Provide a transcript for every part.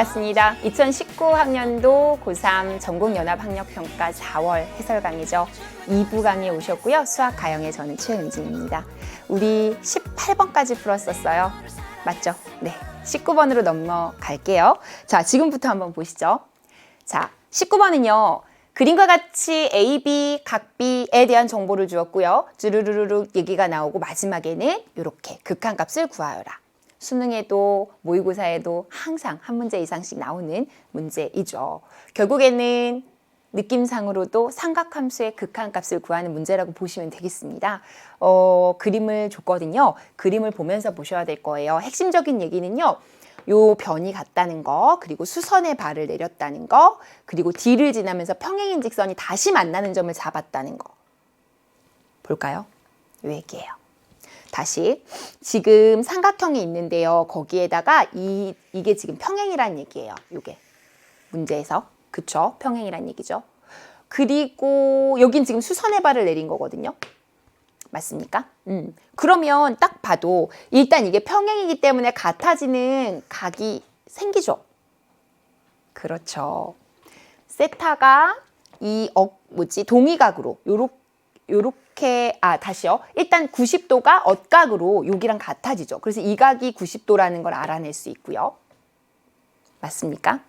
반갑습니다. 2019학년도 고3 전국연합학력평가 4월 해설 강의죠. 2부 강의에 오셨고요. 수학 가형의 저는 최은진입니다. 우리 18번까지 풀었었어요. 맞죠? 네. 19번으로 넘어갈게요. 자, 지금부터 한번 보시죠. 자, 19번은요. 그림과 같이 A, B, 각 B에 대한 정보를 주었고요. 쭈루루루 얘기가 나오고 마지막에는 이렇게 극한값을 구하여라. 수능에도 모의고사에도 항상 한 문제 이상씩 나오는 문제이죠. 결국에는 느낌상으로도 삼각함수의 극한값을 구하는 문제라고 보시면 되겠습니다. 그림을 줬거든요. 그림을 보면서 보셔야 될 거예요. 핵심적인 얘기는요. 요 변이 같다는 거, 그리고 수선의 발을 내렸다는 거, 그리고 D를 지나면서 평행인 직선이 다시 만나는 점을 잡았다는 거. 볼까요? 요 얘기예요. 다시 지금 삼각형이 있는데요. 거기에다가 이게 지금 평행이란 얘기예요. 요게 문제에서. 그쵸? 평행이란 얘기죠. 그리고 여긴 지금 수선의 발을 내린 거거든요. 맞습니까? 그러면 딱 봐도 일단 이게 평행이기 때문에 같아지는 각이 생기죠. 그렇죠. 세타가 이 동위각으로 요렇게 다시요. 일단 90도가 엇각으로 여기랑 같아지죠. 그래서 이 각이 90도라는 걸 알아낼 수 있고요. 맞습니까?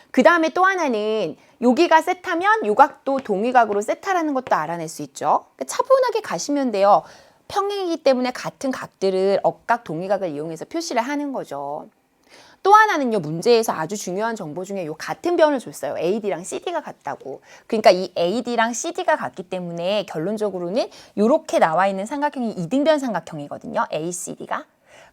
그 다음에 또 하나는 여기가 세타면 요 각도 동위각으로 세타라는 것도 알아낼 수 있죠. 차분하게 가시면 돼요. 평행이기 때문에 같은 각들을 엇각 동위각을 이용해서 표시를 하는 거죠. 또 하나는요. 문제에서 아주 중요한 정보 중에 요 같은 변을 줬어요. AD랑 CD가 같다고. 그러니까 이 AD랑 CD가 같기 때문에 결론적으로는 이렇게 나와 있는 삼각형이 이등변 삼각형이거든요. ACD가.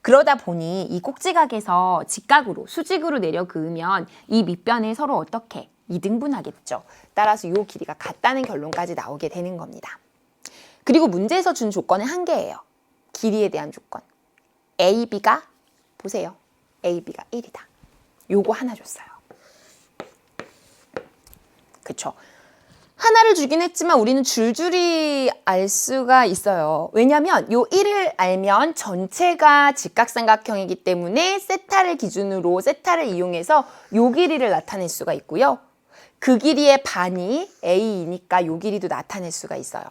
그러다 보니 이 꼭지각에서 직각으로 수직으로 내려 그으면 이 밑변을 서로 어떻게 이등분하겠죠. 따라서 이 길이가 같다는 결론까지 나오게 되는 겁니다. 그리고 문제에서 준 조건은 한 개예요. 길이에 대한 조건. AB가 보세요. AB가 1이다. 요거 하나 줬어요. 그쵸? 하나를 주긴 했지만 우리는 줄줄이 알 수가 있어요. 왜냐하면 요 1을 알면 전체가 직각삼각형이기 때문에 세타를 기준으로 세타를 이용해서 요 길이를 나타낼 수가 있고요. 그 길이의 반이 A이니까 요 길이도 나타낼 수가 있어요.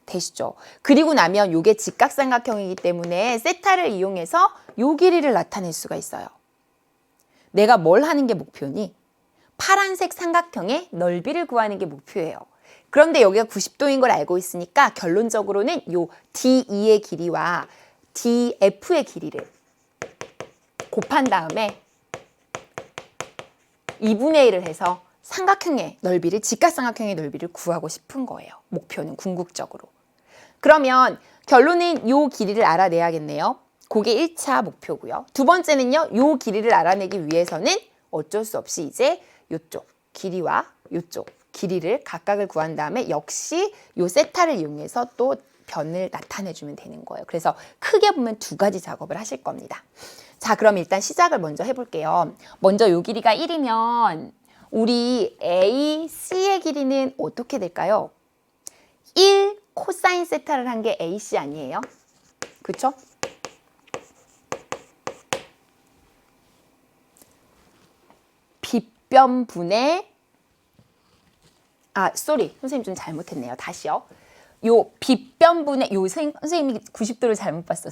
되시죠? 그리고 나면 요게 직각삼각형이기 때문에 세타를 이용해서 요 길이를 나타낼 수가 있어요. 내가 뭘 하는 게 목표니? 파란색 삼각형의 넓이를 구하는 게 목표예요. 그런데 여기가 90도인 걸 알고 있으니까 결론적으로는 요 DE의 길이와 DF의 길이를 곱한 다음에 2분의 1을 해서 삼각형의 넓이를, 직각삼각형의 넓이를 구하고 싶은 거예요. 목표는 궁극적으로. 그러면 결론은 요 길이를 알아내야겠네요. 그게 1차 목표고요. 두 번째는요. 요 길이를 알아내기 위해서는 어쩔 수 없이 이제 요쪽 길이와 요쪽 길이를 각각을 구한 다음에 역시 요 세타를 이용해서 또 변을 나타내주면 되는 거예요. 그래서 크게 보면 두 가지 작업을 하실 겁니다. 자, 그럼 일단 시작을 먼저 해볼게요. 먼저 요 길이가 1이면 우리 AC의 길이는 어떻게 될까요? 1 코사인 세타를 한 게 AC 아니에요? 그쵸? 빗변분의 선생님 좀 잘못했네요. 다시요. 요 빗변분의 선생님이 90도를 잘못 봤어.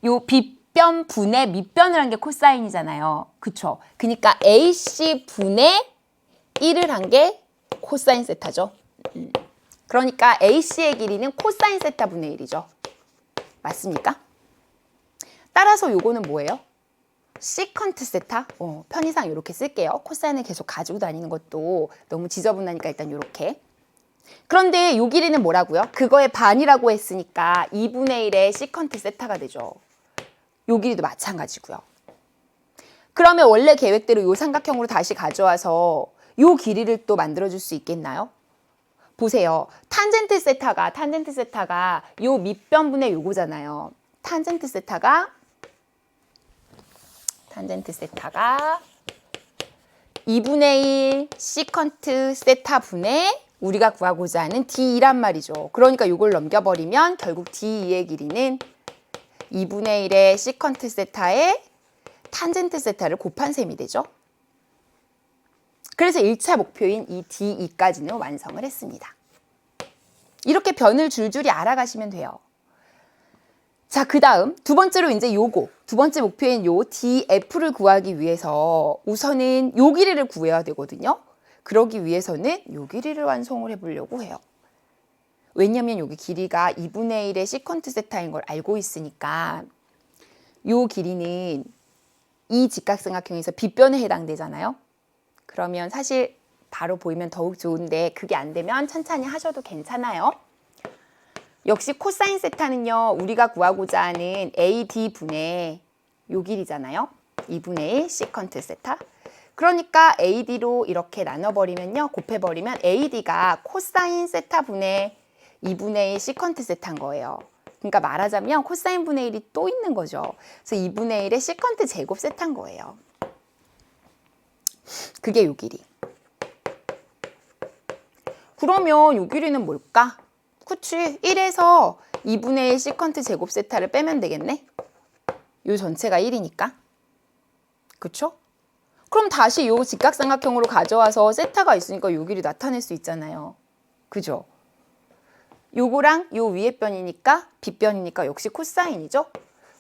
요 빗변분의 밑변을 한 게 코사인이잖아요. 그쵸? 그러니까 AC 분의 1을 한 게 코사인 세타죠. 그러니까 AC의 길이는 코사인 세타 분의 1이죠. 맞습니까? 따라서 요거는 뭐예요? 시컨트 세타? 편의상 이렇게 쓸게요. 코사인을 계속 가지고 다니는 것도 너무 지저분하니까 일단 이렇게. 그런데 요 길이는 뭐라고요? 그거의 반이라고 했으니까 2분의 1의 시컨트 세타가 되죠. 요 길이도 마찬가지고요. 그러면 원래 계획대로 요 삼각형으로 다시 가져와서 요 길이를 또 만들어줄 수 있겠나요? 보세요. 탄젠트 세타가 요 밑변분의 요거잖아요. 탄젠트 세타가 2분의 1 시컨트 세타 분의 우리가 구하고자 하는 D2란 말이죠. 그러니까 이걸 넘겨버리면 결국 D2의 길이는 2분의 1의 시컨트 세타에 탄젠트 세타를 곱한 셈이 되죠. 그래서 1차 목표인 이 D2까지는 완성을 했습니다. 이렇게 변을 줄줄이 알아가시면 돼요. 자, 그 다음 두 번째로 이제 요거 두 번째 목표인 요 DF를 구하기 위해서 우선은 요 길이를 구해야 되거든요. 그러기 위해서는 요 길이를 완성을 해보려고 해요. 왜냐면 여기 길이가 2분의 1의 시컨트 세타인 걸 알고 있으니까 요 길이는 이 직각삼각형에서 빗변에 해당되잖아요. 그러면 사실 바로 보이면 더욱 좋은데 그게 안 되면 천천히 하셔도 괜찮아요. 역시 코사인 세타는요. 우리가 구하고자 하는 AD분의 요 길이잖아요. 2분의 1 시컨트 세타. 그러니까 AD로 이렇게 나눠버리면요. 곱해버리면 AD가 코사인 세타 분의 2분의 1 시컨트 세타인 거예요. 그러니까 말하자면 코사인 분의 1이 또 있는 거죠. 그래서 2분의 1의 시컨트 제곱 세타인 거예요. 그게 요 길이. 그러면 요 길이는 뭘까? 그치, 1에서 2분의 1 시컨트 제곱 세타를 빼면 되겠네? 요 전체가 1이니까. 그쵸? 그럼 다시 요 직각삼각형으로 가져와서 세타가 있으니까 요 길이 나타낼 수 있잖아요. 그죠? 요거랑 요 위에 변이니까 빗변이니까 역시 코사인이죠?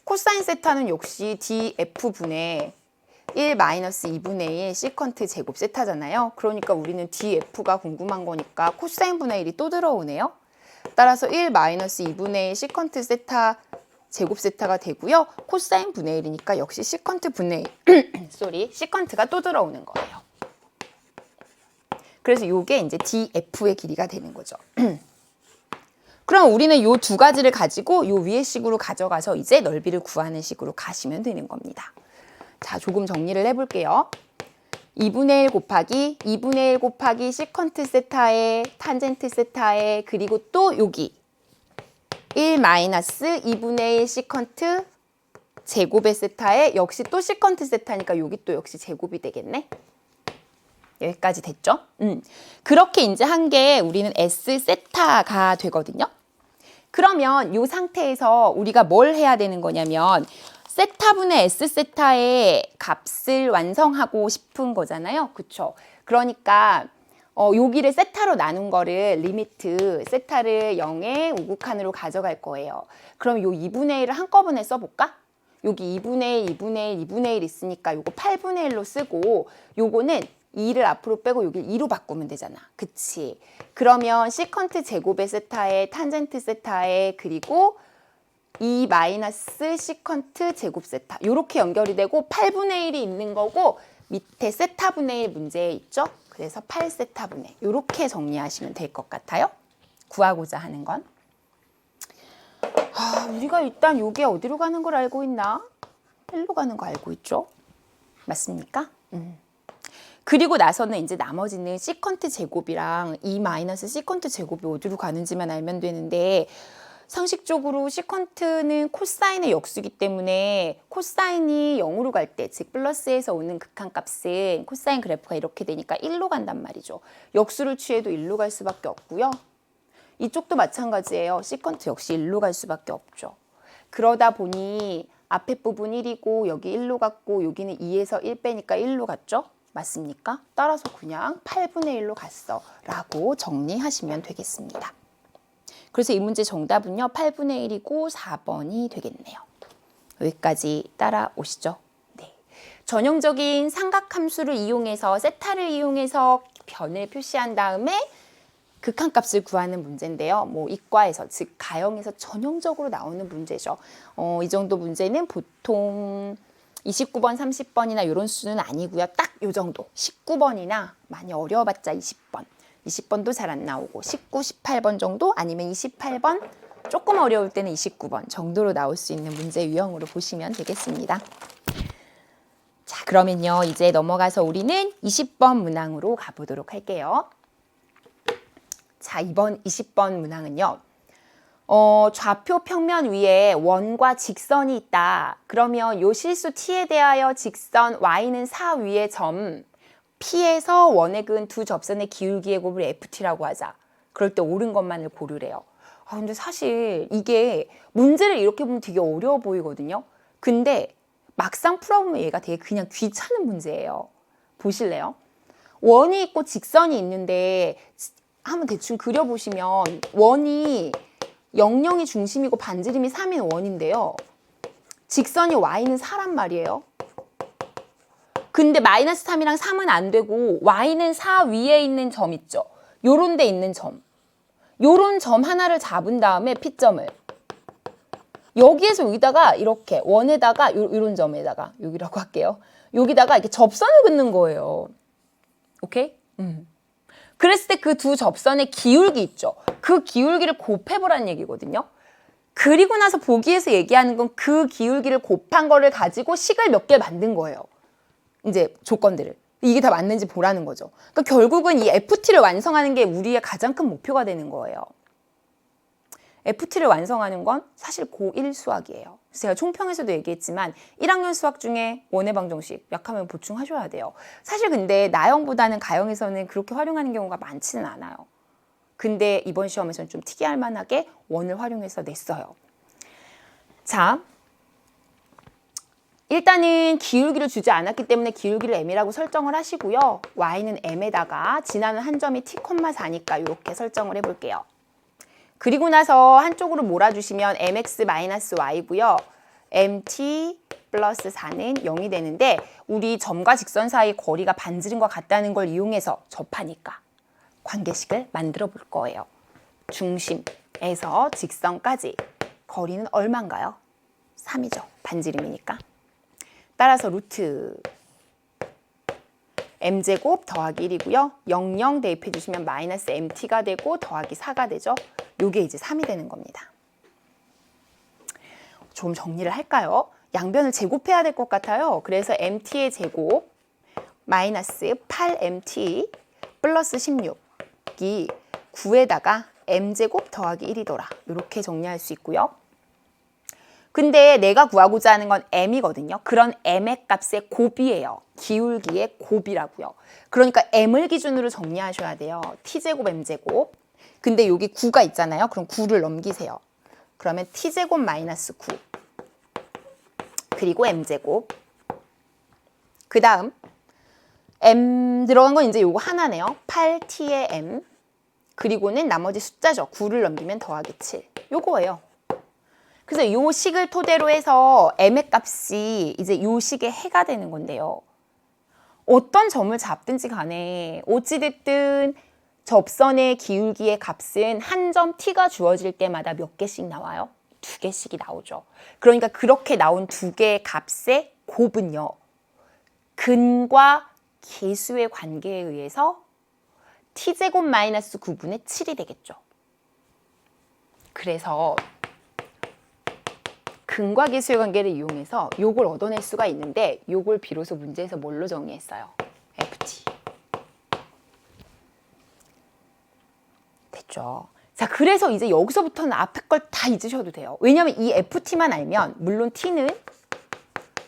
코사인 세타는 역시 DF분의 1-2분의 1 시컨트 제곱 세타잖아요. 그러니까 우리는 DF가 궁금한 거니까 코사인 분의 1이 또 들어오네요. 따라서 1-2분의 1 시컨트 세타 제곱 세타가 되고요. 코사인 분의 1이니까 역시 시컨트 분의 1, 시컨트가 또 들어오는 거예요. 그래서 요게 이제 DF의 길이가 되는 거죠. 그럼 우리는 요 두 가지를 가지고 요 위의 식으로 가져가서 이제 넓이를 구하는 식으로 가시면 되는 겁니다. 자, 조금 정리를 해볼게요. 2분의 1 곱하기 2분의 1 곱하기 시컨트 세타에 탄젠트 세타에 그리고 또 여기 1-2분의 1 시컨트 제곱의 세타에 역시 또 시컨트 세타니까 여기 또 역시 제곱이 되겠네. 여기까지 됐죠? 그렇게 이제 한 게 우리는 S 세타가 되거든요. 그러면 이 상태에서 우리가 뭘 해야 되는 거냐면 세타분의 S 세타의 값을 완성하고 싶은 거잖아요. 그쵸? 그러니까 여기를 세타로 나눈 거를 리미트 세타를 0의 우극한으로 가져갈 거예요. 그럼 요 2분의 1을 한꺼번에 써볼까? 여기 2분의 1, 2분의 1, 2분의 1 있으니까 요거 8분의 1로 쓰고 요거는 2를 앞으로 빼고 여기 2로 바꾸면 되잖아. 그치? 그러면 시컨트 제곱의 세타에 탄젠트 세타에 그리고 2 마이너스 시컨트 제곱 세타 이렇게 연결이 되고 8분의 1이 있는 거고 밑에 세타분의 1 문제에 있죠? 그래서 8세타분의 이렇게 정리하시면 될 것 같아요. 구하고자 하는 건. 우리가 일단 요게 어디로 가는 걸 알고 있나? 1로 가는 거 알고 있죠? 맞습니까? 그리고 나서는 이제 나머지는 시컨트 제곱이랑 2 마이너스 시컨트 제곱이 어디로 가는지만 알면 되는데 상식적으로 시컨트는 코사인의 역수이기 때문에 코사인이 0으로 갈 때, 즉 플러스에서 오는 극한값은 코사인 그래프가 이렇게 되니까 1로 간단 말이죠. 역수를 취해도 1로 갈 수밖에 없고요. 이쪽도 마찬가지예요. 시컨트 역시 1로 갈 수밖에 없죠. 그러다 보니 앞에 부분 1이고 여기 1로 갔고 여기는 2에서 1 빼니까 1로 갔죠. 맞습니까? 따라서 그냥 8분의 1로 갔어 라고 정리하시면 되겠습니다. 그래서 이 문제 정답은요 8분의 1이고 4번이 되겠네요. 여기까지 따라오시죠. 네. 전형적인 삼각함수를 이용해서 세타를 이용해서 변을 표시한 다음에 극한값을 구하는 문제인데요. 뭐 이과에서 즉 가형에서 전형적으로 나오는 문제죠. 이 정도 문제는 보통 29번, 30번이나 이런 수는 아니고요. 딱 요 정도 19번이나 많이 어려워봤자 20번. 20번도 잘 안 나오고 19, 18번 정도 아니면 28번 조금 어려울 때는 29번 정도로 나올 수 있는 문제 유형으로 보시면 되겠습니다. 자, 그러면요 이제 넘어가서 우리는 20번 문항으로 가보도록 할게요. 자, 이번 20번 문항은요. 좌표 평면 위에 원과 직선이 있다. 그러면 요 실수 t에 대하여 직선 y는 4 위의 점 P에서 원에 그은 두 접선의 기울기의 곱을 FT라고 하자. 그럴 때 옳은 것만을 고르래요. 근데 사실 이게 문제를 이렇게 보면 되게 어려워 보이거든요. 근데 막상 풀어보면 얘가 되게 그냥 귀찮은 문제예요. 보실래요? 원이 있고 직선이 있는데 한번 대충 그려보시면 원이 00이 중심이고 반지름이 3인 원인데요. 직선이 y는 4란 말이에요. 근데 마이너스 3이랑 3은 안 되고 y는 4 위에 있는 점 있죠. 요런 데 있는 점. 요런 점 하나를 잡은 다음에 P점을 여기에서 여기다가 이렇게 원에다가 요런 점에다가 여기라고 할게요. 여기다가 이렇게 접선을 긋는 거예요. 오케이? 그랬을 때 그 두 접선의 기울기 있죠. 그 기울기를 곱해보라는 얘기거든요. 그리고 나서 보기에서 얘기하는 건 그 기울기를 곱한 거를 가지고 식을 몇 개 만든 거예요. 이제 조건들을. 이게 다 맞는지 보라는 거죠. 그러니까 결국은 이 FT를 완성하는 게 우리의 가장 큰 목표가 되는 거예요. FT를 완성하는 건 사실 고1 수학이에요. 제가 총평에서도 얘기했지만 1학년 수학 중에 원의 방정식 약하면 보충하셔야 돼요. 사실 근데 나형보다는 가형에서는 그렇게 활용하는 경우가 많지는 않아요. 근데 이번 시험에서는 좀 특이할 만하게 원을 활용해서 냈어요. 자, 일단은 기울기를 주지 않았기 때문에 기울기를 m이라고 설정을 하시고요. y는 m에다가 지나는 한 점이 t,4니까 이렇게 설정을 해볼게요. 그리고 나서 한쪽으로 몰아주시면 mx-y고요. mt 플러스 4는 0이 되는데 우리 점과 직선 사이 거리가 반지름과 같다는 걸 이용해서 접하니까 관계식을 만들어 볼 거예요. 중심에서 직선까지 거리는 얼마인가요? 3이죠. 반지름이니까. 따라서 루트 m제곱 더하기 1이고요. 00 대입해 주시면 마이너스 mt가 되고 더하기 4가 되죠. 요게 이제 3이 되는 겁니다. 좀 정리를 할까요? 양변을 제곱해야 될 것 같아요. 그래서 mt의 제곱 마이너스 8mt 플러스 16이 9에다가 m제곱 더하기 1이더라. 이렇게 정리할 수 있고요. 근데 내가 구하고자 하는 건 m이거든요. 그런 m의 값의 곱이에요. 기울기의 곱이라고요. 그러니까 m을 기준으로 정리하셔야 돼요. t제곱 m제곱. 근데 여기 9가 있잖아요. 그럼 9를 넘기세요. 그러면 t제곱 마이너스 9 그리고 m제곱. 그 다음 m 들어간 건 이제 요거 하나네요. 8t의 m 그리고는 나머지 숫자죠. 9를 넘기면 더하기 7 요거예요. 그래서 요 식을 토대로 해서 m의 값이 이제 요 식의 해가 되는 건데요. 어떤 점을 잡든지 간에 어찌됐든 접선의 기울기의 값은 한 점 t가 주어질 때마다 몇 개씩 나와요? 2개씩이 나오죠. 그러니까 그렇게 나온 2개의 값의 곱은요. 근과 계수의 관계에 의해서 t제곱 마이너스 9분의 7이 되겠죠. 그래서 근과 계수의 관계를 이용해서 요걸 얻어낼 수가 있는데 요걸 비로소 문제에서 뭘로 정의했어요? FT. 됐죠? 자, 그래서 이제 여기서부터는 앞에 걸 다 잊으셔도 돼요. 왜냐하면 이 FT만 알면 물론 T는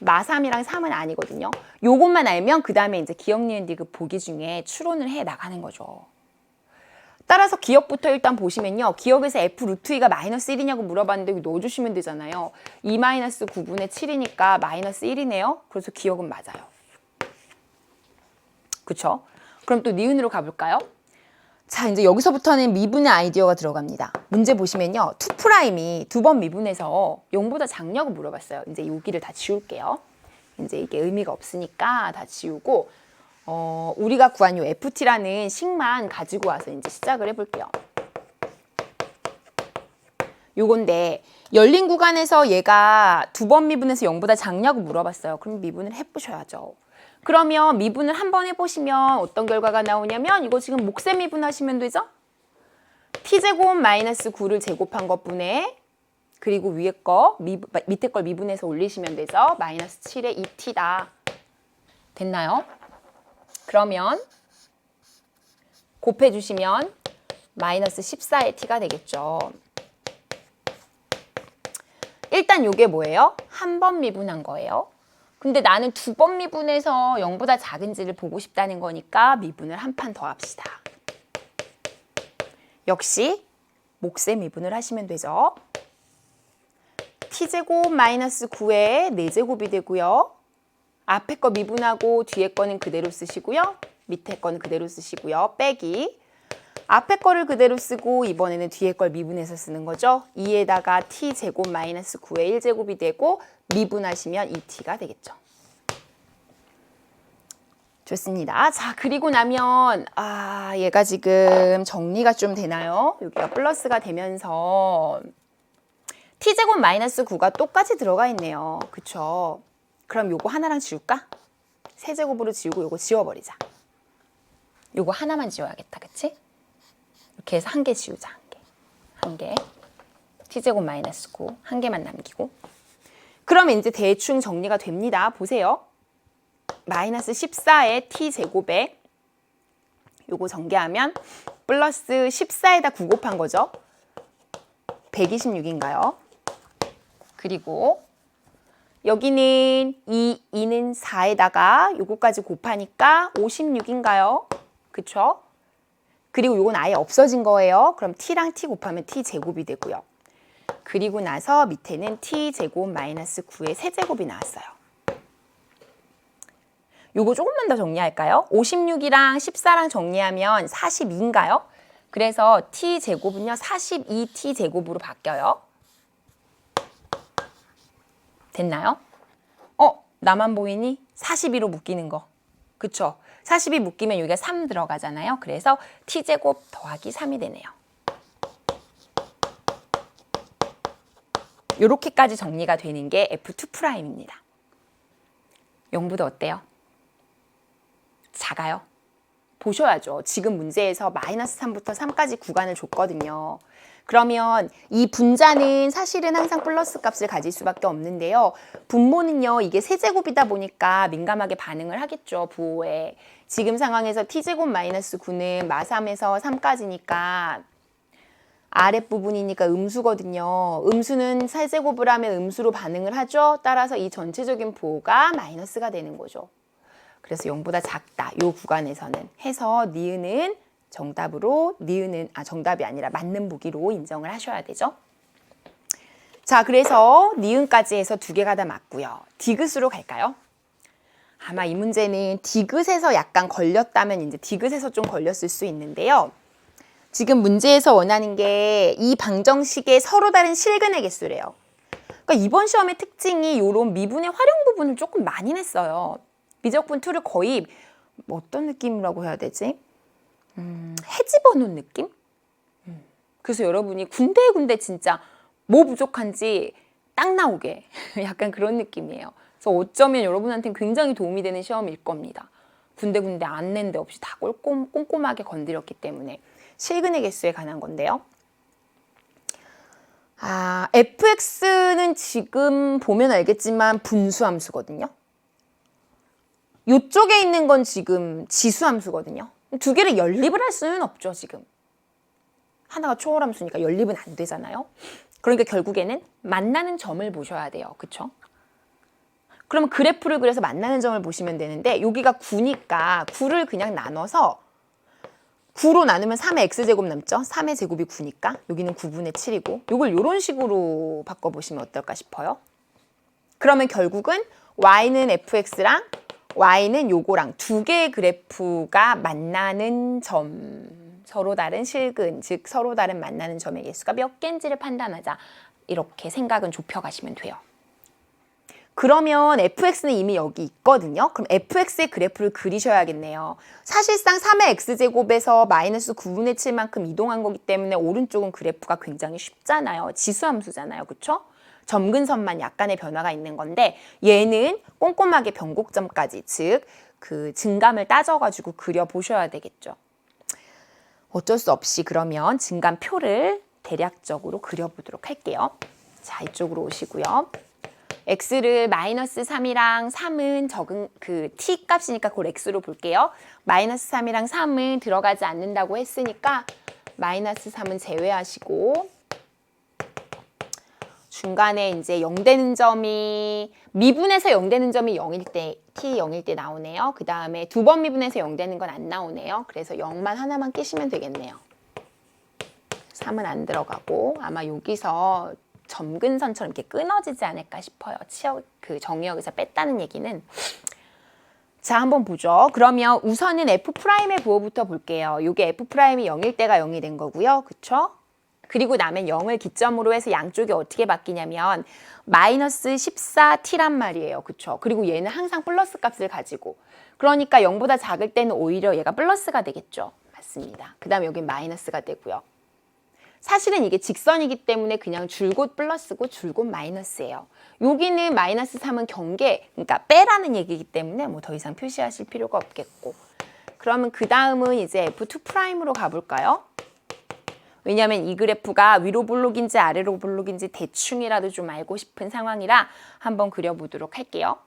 마3이랑 3은 아니거든요. 요것만 알면 그 다음에 이제 기억, 니은, 디귿 보기 중에 추론을 해 나가는 거죠. 따라서 기억부터 일단 보시면요. 기억에서 f 루트 2가 마이너스 1이냐고 물어봤는데 여기 넣어주시면 되잖아요. 2 마이너스 9분의 7이니까 마이너스 1이네요. 그래서 기억은 맞아요. 그쵸? 그럼 또 니은으로 가볼까요? 자, 이제 여기서부터는 미분의 아이디어가 들어갑니다. 문제 보시면요. 2'이 두 번 미분해서 0보다 작냐고 물어봤어요. 이제 여기를 다 지울게요. 이제 이게 의미가 없으니까 다 지우고 우리가 구한 요 FT라는 식만 가지고 와서 이제 시작을 해볼게요. 요건데 열린 구간에서 얘가 두 번 미분해서 0보다 작냐고 물어봤어요. 그럼 미분을 해보셔야죠. 그러면 미분을 한번 해보시면 어떤 결과가 나오냐면 이거 지금 목세 미분하시면 되죠? t제곱 마이너스 9를 제곱한 것분에 그리고 위에 거 밑에 걸 미분해서 올리시면 되죠. 마이너스 7의 2t다. 됐나요? 그러면 곱해주시면 마이너스 14의 t가 되겠죠. 일단 이게 뭐예요? 한 번 미분한 거예요. 근데 나는 두 번 미분해서 0보다 작은지를 보고 싶다는 거니까 미분을 한 판 더 합시다. 역시 몫의 미분을 하시면 되죠. t제곱 마이너스 9의 4제곱이 되고요. 앞에 거 미분하고 뒤에 거는 그대로 쓰시고요. 밑에 거는 그대로 쓰시고요. 빼기. 앞에 거를 그대로 쓰고 이번에는 뒤에 걸 미분해서 쓰는 거죠. 2에다가 t제곱 마이너스 9의 1제곱이 되고 미분하시면 2t가 되겠죠. 좋습니다. 자, 그리고 나면 얘가 지금 정리가 좀 되나요? 여기가 플러스가 되면서 t제곱 마이너스 9가 똑같이 들어가 있네요. 그쵸? 그럼 요거 하나랑 지울까? 세제곱으로 지우고 요거 지워버리자. 요거 하나만 지워야겠다. 그치? 이렇게 해서 한 개 지우자. 한 개. t제곱 마이너스 9. 한 개만 남기고. 그러면 이제 대충 정리가 됩니다. 보세요. 마이너스 14의 t제곱에 요거 전개하면 플러스 14에다 9 곱한 거죠. 126인가요? 그리고 여기는 2는 4에다가 요거까지 곱하니까 56인가요? 그쵸? 그리고 요건 아예 없어진 거예요. 그럼 t랑 t 곱하면 t제곱이 되고요. 그리고 나서 밑에는 t제곱 마이너스 9의 세제곱이 나왔어요. 요거 조금만 더 정리할까요? 56이랑 14랑 정리하면 42인가요? 그래서 t제곱은요 42t제곱으로 바뀌어요. 됐나요? 나만 보이니? 42로 묶이는 거. 그쵸? 42 묶이면 여기가 3 들어가잖아요. 그래서 t제곱 더하기 3이 되네요. 요렇게까지 정리가 되는 게 F2'입니다. 0보다 어때요? 작아요? 보셔야죠. 지금 문제에서 마이너스 3부터 3까지 구간을 줬거든요. 그러면 이 분자는 사실은 항상 플러스 값을 가질 수밖에 없는데요. 분모는요. 이게 세제곱이다 보니까 민감하게 반응을 하겠죠. 부호에. 지금 상황에서 t제곱 마이너스 9는 마3에서 3까지니까 아랫부분이니까 음수거든요. 음수는 세제곱을 하면 음수로 반응을 하죠. 따라서 이 전체적인 부호가 마이너스가 되는 거죠. 그래서 0보다 작다. 이 구간에서는 해서 니은은 정답으로 정답이 아니라 맞는 보기로 인정을 하셔야 되죠. 자, 그래서 니은까지 해서 두 개가 다 맞고요. 디귿으로 갈까요? 아마 이 문제는 디귿에서 약간 걸렸다면 이제 디귿에서 좀 걸렸을 수 있는데요. 지금 문제에서 원하는 게 이 방정식의 서로 다른 실근의 개수래요. 그러니까 이번 시험의 특징이 이런 미분의 활용 부분을 조금 많이 냈어요. 미적분 2를 거의 어떤 느낌이라고 해야 되지? 헤집어 놓은 느낌? 그래서 여러분이 군데군데 진짜 뭐 부족한지 딱 나오게 약간 그런 느낌이에요. 그래서 어쩌면 여러분한테는 굉장히 도움이 되는 시험일 겁니다. 군데군데 안 낸 데 없이 다 꼼꼼하게 건드렸기 때문에 실근의 개수에 관한 건데요. fx는 지금 보면 알겠지만 분수함수거든요. 이쪽에 있는 건 지금 지수함수거든요. 두 개를 연립을 할 수는 없죠, 지금. 하나가 초월함수니까 연립은 안 되잖아요. 그러니까 결국에는 만나는 점을 보셔야 돼요. 그쵸? 그러면 그래프를 그려서 만나는 점을 보시면 되는데 여기가 9니까 9를 그냥 나눠서 9로 나누면 3의 x제곱 남죠? 3의 제곱이 9니까 여기는 9분의 7이고 이걸 이런 식으로 바꿔보시면 어떨까 싶어요. 그러면 결국은 y는 fx랑 y는 요거랑 두 개의 그래프가 만나는 점, 서로 다른 실근, 즉 서로 다른 만나는 점의 개수가 몇 개인지를 판단하자. 이렇게 생각은 좁혀가시면 돼요. 그러면 fx는 이미 여기 있거든요. 그럼 fx의 그래프를 그리셔야겠네요. 사실상 3의 x제곱에서 마이너스 9분의 7만큼 이동한 거기 때문에 오른쪽은 그래프가 굉장히 쉽잖아요. 지수함수잖아요. 그쵸? 점근선만 약간의 변화가 있는 건데 얘는 꼼꼼하게 변곡점까지 즉 그 증감을 따져가지고 그려보셔야 되겠죠. 어쩔 수 없이 그러면 증감표를 대략적으로 그려보도록 할게요. 자, 이쪽으로 오시고요. x를 마이너스 3이랑 3은 적은 t 값이니까 그걸 x로 볼게요. 마이너스 3이랑 3은 들어가지 않는다고 했으니까 마이너스 3은 제외하시고 중간에 이제 0 되는 점이 미분에서 0 되는 점이 0일 때 t 0일 때 나오네요. 그 다음에 두 번 미분해서 0 되는 건 안 나오네요. 그래서 0만 하나만 끼시면 되겠네요. 3은 안 들어가고 아마 여기서 점근선처럼 이렇게 끊어지지 않을까 싶어요. 정의역에서 뺐다는 얘기는. 자, 한번 보죠. 그러면 우선은 F'의 부호부터 볼게요. 이게 F'이 0일 때가 0이 된 거고요. 그쵸? 그리고 나면 0을 기점으로 해서 양쪽이 어떻게 바뀌냐면 마이너스 14t란 말이에요. 그쵸? 그리고 얘는 항상 플러스 값을 가지고. 그러니까 0보다 작을 때는 오히려 얘가 플러스가 되겠죠. 맞습니다. 그 다음에 여긴 마이너스가 되고요. 사실은 이게 직선이기 때문에 그냥 줄곧 플러스고 줄곧 마이너스예요. 여기는 마이너스 3은 경계, 그러니까 빼라는 얘기이기 때문에 뭐 더 이상 표시하실 필요가 없겠고. 그러면 그 다음은 이제 F2'으로 가볼까요? 왜냐하면 이 그래프가 위로 볼록인지 아래로 볼록인지 대충이라도 좀 알고 싶은 상황이라 한번 그려보도록 할게요.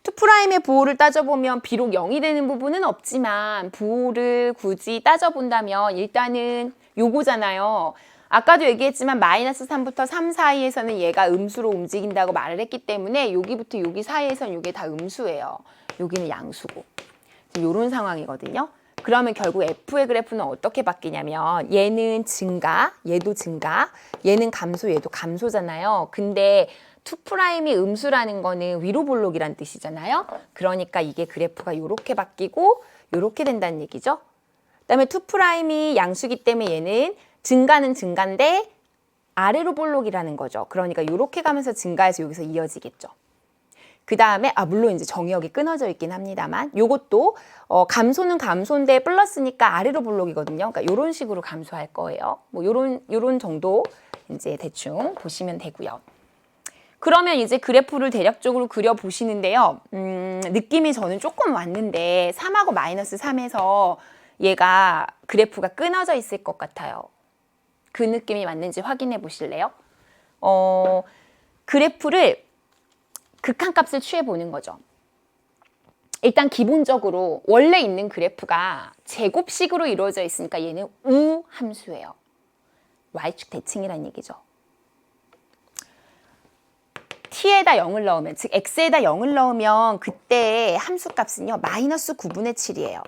2'의 부호를 따져보면 비록 0이 되는 부분은 없지만 부호를 굳이 따져본다면 일단은 요거잖아요. 아까도 얘기했지만 마이너스 3부터 3 사이에서는 얘가 음수로 움직인다고 말을 했기 때문에 여기부터 여기 사이에서는 이게 다 음수예요. 여기는 양수고. 이런 상황이거든요. 그러면 결국 F의 그래프는 어떻게 바뀌냐면 얘는 증가, 얘도 증가, 얘는 감소, 얘도 감소잖아요. 근데 2'이 음수라는 거는 위로 볼록이란 뜻이잖아요. 그러니까 이게 그래프가 이렇게 바뀌고 이렇게 된다는 얘기죠. 그다음에 2'이 양수기 때문에 얘는 증가는 증가인데 아래로 볼록이라는 거죠. 그러니까 이렇게 가면서 증가해서 여기서 이어지겠죠. 그 다음에 물론 이제 정의역이 끊어져 있긴 합니다만 요것도 감소는 감소인데 플러스니까 아래로 볼록이거든요. 그러니까 이런 식으로 감소할 거예요. 뭐 요런 정도 이제 대충 보시면 되고요. 그러면 이제 그래프를 대략적으로 그려보시는데요. 느낌이 저는 조금 왔는데 3하고 마이너스 3에서 얘가 그래프가 끊어져 있을 것 같아요. 그 느낌이 맞는지 확인해 보실래요? 그래프를 극한값을 취해보는 거죠. 일단 기본적으로 원래 있는 그래프가 제곱식으로 이루어져 있으니까 얘는 우함수예요. y축 대칭이라는 얘기죠. t에다 0을 넣으면, 즉 x에다 0을 넣으면 그때 함수값은요. 마이너스 9분의 7이에요.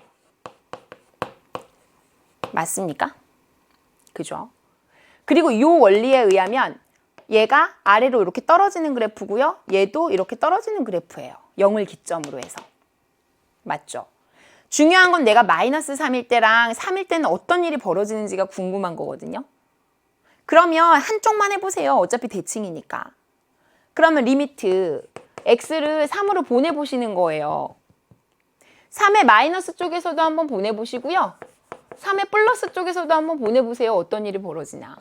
맞습니까? 그죠? 그리고 이 원리에 의하면 얘가 아래로 이렇게 떨어지는 그래프고요. 얘도 이렇게 떨어지는 그래프예요. 0을 기점으로 해서. 맞죠? 중요한 건 내가 마이너스 3일 때랑 3일 때는 어떤 일이 벌어지는지가 궁금한 거거든요. 그러면 한쪽만 해보세요. 어차피 대칭이니까. 그러면 리미트 x를 3으로 보내보시는 거예요. 3의 마이너스 쪽에서도 한번 보내보시고요. 3의 플러스 쪽에서도 한번 보내보세요. 어떤 일이 벌어지나.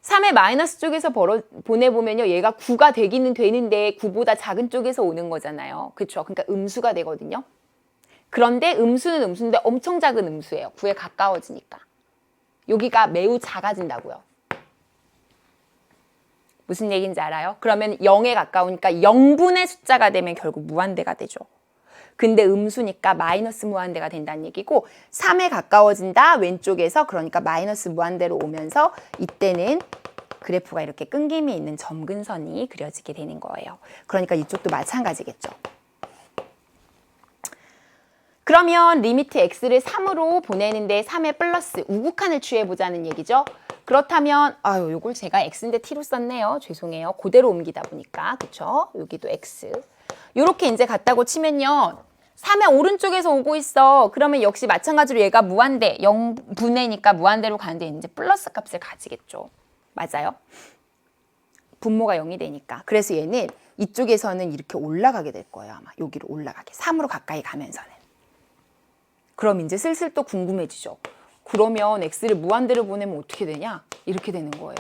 3의 마이너스 쪽에서 보내보면요. 얘가 9가 되기는 되는데 9보다 작은 쪽에서 오는 거잖아요. 그렇죠? 그러니까 음수가 되거든요. 그런데 음수는 음수인데 엄청 작은 음수예요. 9에 가까워지니까. 여기가 매우 작아진다고요. 무슨 얘기인지 알아요? 그러면 0에 가까우니까 0분의 숫자가 되면 결국 무한대가 되죠. 근데 음수니까 마이너스 무한대가 된다는 얘기고 3에 가까워진다 왼쪽에서 그러니까 마이너스 무한대로 오면서 이때는 그래프가 이렇게 끊김이 있는 점근선이 그려지게 되는 거예요. 그러니까 이쪽도 마찬가지겠죠. 그러면 리미트 x를 3으로 보내는데 3의 플러스 우극한을 취해보자는 얘기죠. 그렇다면 요걸 제가 x인데 t로 썼네요. 죄송해요. 그대로 옮기다 보니까. 그쵸? 여기도 x. 요렇게 이제 갔다고 치면요. 3의 오른쪽에서 오고 있어. 그러면 역시 마찬가지로 얘가 무한대, 0분의니까 무한대로 가는데 이제 플러스 값을 가지겠죠. 맞아요? 분모가 0이 되니까. 그래서 얘는 이쪽에서는 이렇게 올라가게 될 거예요. 아마 여기로 올라가게. 3으로 가까이 가면서는. 그럼 이제 슬슬 또 궁금해지죠. 그러면 x를 무한대로 보내면 어떻게 되냐? 이렇게 되는 거예요.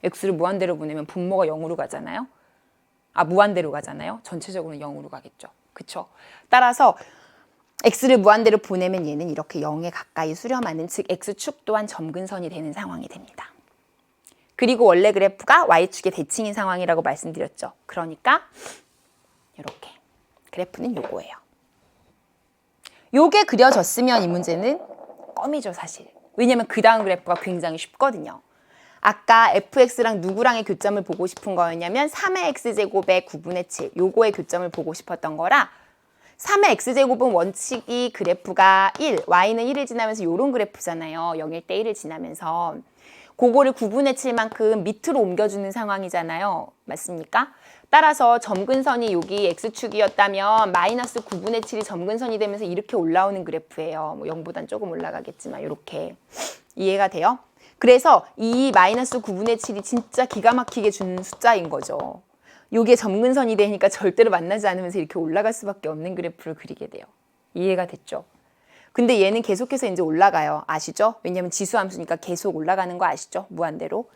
x를 무한대로 보내면 분모가 0으로 가잖아요. 무한대로 가잖아요. 전체적으로는 0으로 가겠죠. 그쵸? 따라서 x를 무한대로 보내면 얘는 이렇게 0에 가까이 수렴하는, 즉 x축 또한 점근선이 되는 상황이 됩니다. 그리고 원래 그래프가 y축의 대칭인 상황이라고 말씀드렸죠. 그러니까 이렇게 그래프는 요거예요. 요게 그려졌으면 이 문제는 껌이죠, 사실. 왜냐면 그 다음 그래프가 굉장히 쉽거든요. 아까 fx랑 누구랑의 교점을 보고 싶은 거였냐면 3의 x제곱의 9분의 7 요거의 교점을 보고 싶었던 거라 3의 x제곱은 원칙이 그래프가 1, y는 1을 지나면서 이런 그래프잖아요. 0일 때 1을 지나면서. 그거를 9분의 7만큼 밑으로 옮겨주는 상황이잖아요. 맞습니까? 따라서 점근선이 여기 x축이었다면 마이너스 9분의 7이 점근선이 되면서 이렇게 올라오는 그래프예요. 뭐 0보단 조금 올라가겠지만 이렇게. 이해가 돼요? 그래서 이 마이너스 9분의 7이 진짜 기가 막히게 준 숫자인 거죠. 요게 점근선이 되니까 절대로 만나지 않으면서 이렇게 올라갈 수밖에 없는 그래프를 그리게 돼요. 이해가 됐죠? 근데 얘는 계속해서 이제 올라가요. 아시죠? 왜냐면 지수함수니까 계속 올라가는 거 아시죠? 무한대로.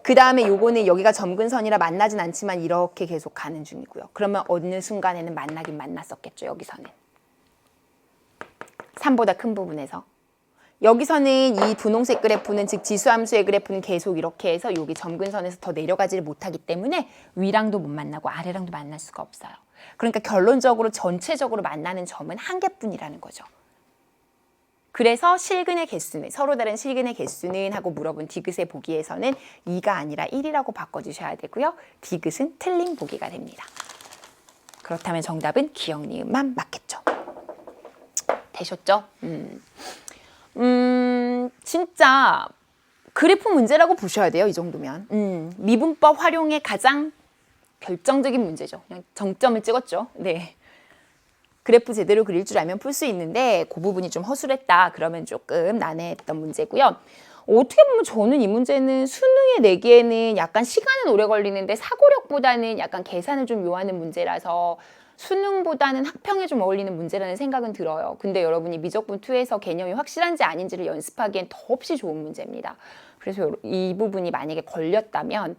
그 다음에 요거는 여기가 점근선이라 만나진 않지만 이렇게 계속 가는 중이고요. 그러면 어느 순간에는 만나긴 만났었겠죠. 여기서는. 3보다 큰 부분에서. 여기서는 이 분홍색 그래프는 즉 지수함수의 그래프는 계속 이렇게 해서 여기 점근선에서 더 내려가지를 못하기 때문에 위랑도 못 만나고 아래랑도 만날 수가 없어요. 그러니까 결론적으로 전체적으로 만나는 점은 한 개뿐이라는 거죠. 그래서 실근의 개수는 서로 다른 실근의 개수는 하고 물어본 디귿의 보기에서는 2가 아니라 1이라고 바꿔주셔야 되고요. 디귿은 틀린 보기가 됩니다. 그렇다면 정답은 기역, 니은만 맞겠죠. 되셨죠? 진짜 그래프 문제라고 보셔야 돼요. 이 정도면. 미분법 활용의 가장 결정적인 문제죠. 그냥 정점을 찍었죠. 네. 그래프 제대로 그릴 줄 알면 풀 수 있는데 그 부분이 좀 허술했다. 그러면 조금 난해했던 문제고요. 어떻게 보면 저는 이 문제는 수능에 내기에는 약간 시간은 오래 걸리는데 사고력보다는 약간 계산을 좀 요하는 문제라서 수능보다는 학평에 좀 어울리는 문제라는 생각은 들어요. 근데 여러분이 미적분 2에서 개념이 확실한지 아닌지를 연습하기엔 더없이 좋은 문제입니다. 그래서 이 부분이 만약에 걸렸다면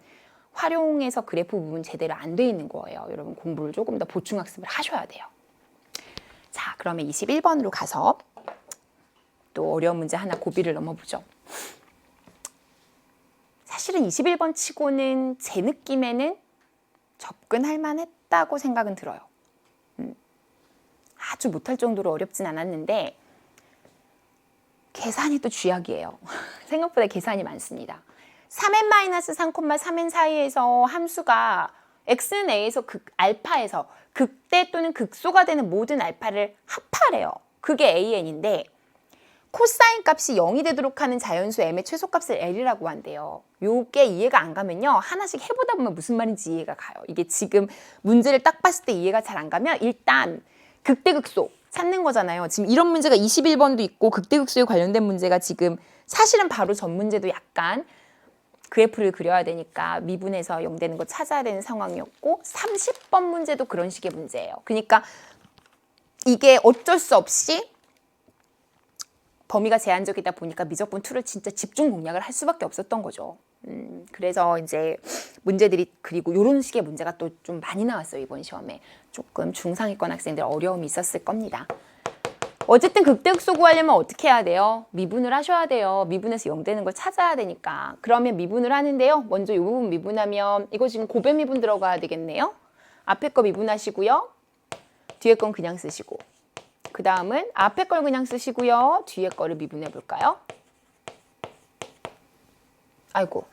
활용해서 그래프 부분 제대로 안 돼 있는 거예요. 여러분 공부를 조금 더 보충학습을 하셔야 돼요. 자, 그러면 21번으로 가서 또 어려운 문제 하나 고비를 넘어보죠. 사실은 21번 치고는 제 느낌에는 접근할 만했다고 생각은 들어요. 아주 못할 정도로 어렵진 않았는데 계산이 또 쥐약이에요. 생각보다 계산이 많습니다. 3n-3,3n 사이에서 함수가 x는 a에서 알파에서 극대 또는 극소가 되는 모든 알파를 합하래요. 그게 an인데 코사인 값이 0이 되도록 하는 자연수 m의 최소값을 l이라고 한대요. 요게 이해가 안 가면요. 하나씩 해보다 보면 무슨 말인지 이해가 가요. 이게 지금 문제를 딱 봤을 때 이해가 잘 안 가면 일단 극대극소 찾는 거잖아요. 지금 이런 문제가 21번도 있고 극대극소에 관련된 문제가 지금 사실은 바로 전 문제도 약간 그래프를 그려야 되니까 미분에서 0 되는 거 찾아야 되는 상황이었고 30번 문제도 그런 식의 문제예요. 그러니까 이게 어쩔 수 없이 범위가 제한적이다 보니까 미적분 2를 진짜 집중 공략을 할 수밖에 없었던 거죠. 그래서 이제 문제들이 그리고 이런 식의 문제가 또 좀 많이 나왔어요. 이번 시험에. 조금 중상위권 학생들 어려움이 있었을 겁니다. 어쨌든 극대극소 구하려면 어떻게 해야 돼요? 미분을 하셔야 돼요. 미분에서 0 되는 걸 찾아야 되니까. 그러면 미분을 하는데요. 먼저 이 부분 미분하면 이거 지금 고배 미분 들어가야 되겠네요. 앞에 거 미분하시고요. 뒤에 건 그냥 쓰시고. 그 다음은 앞에 걸 그냥 쓰시고요. 뒤에 거를 미분해 볼까요? 아이고,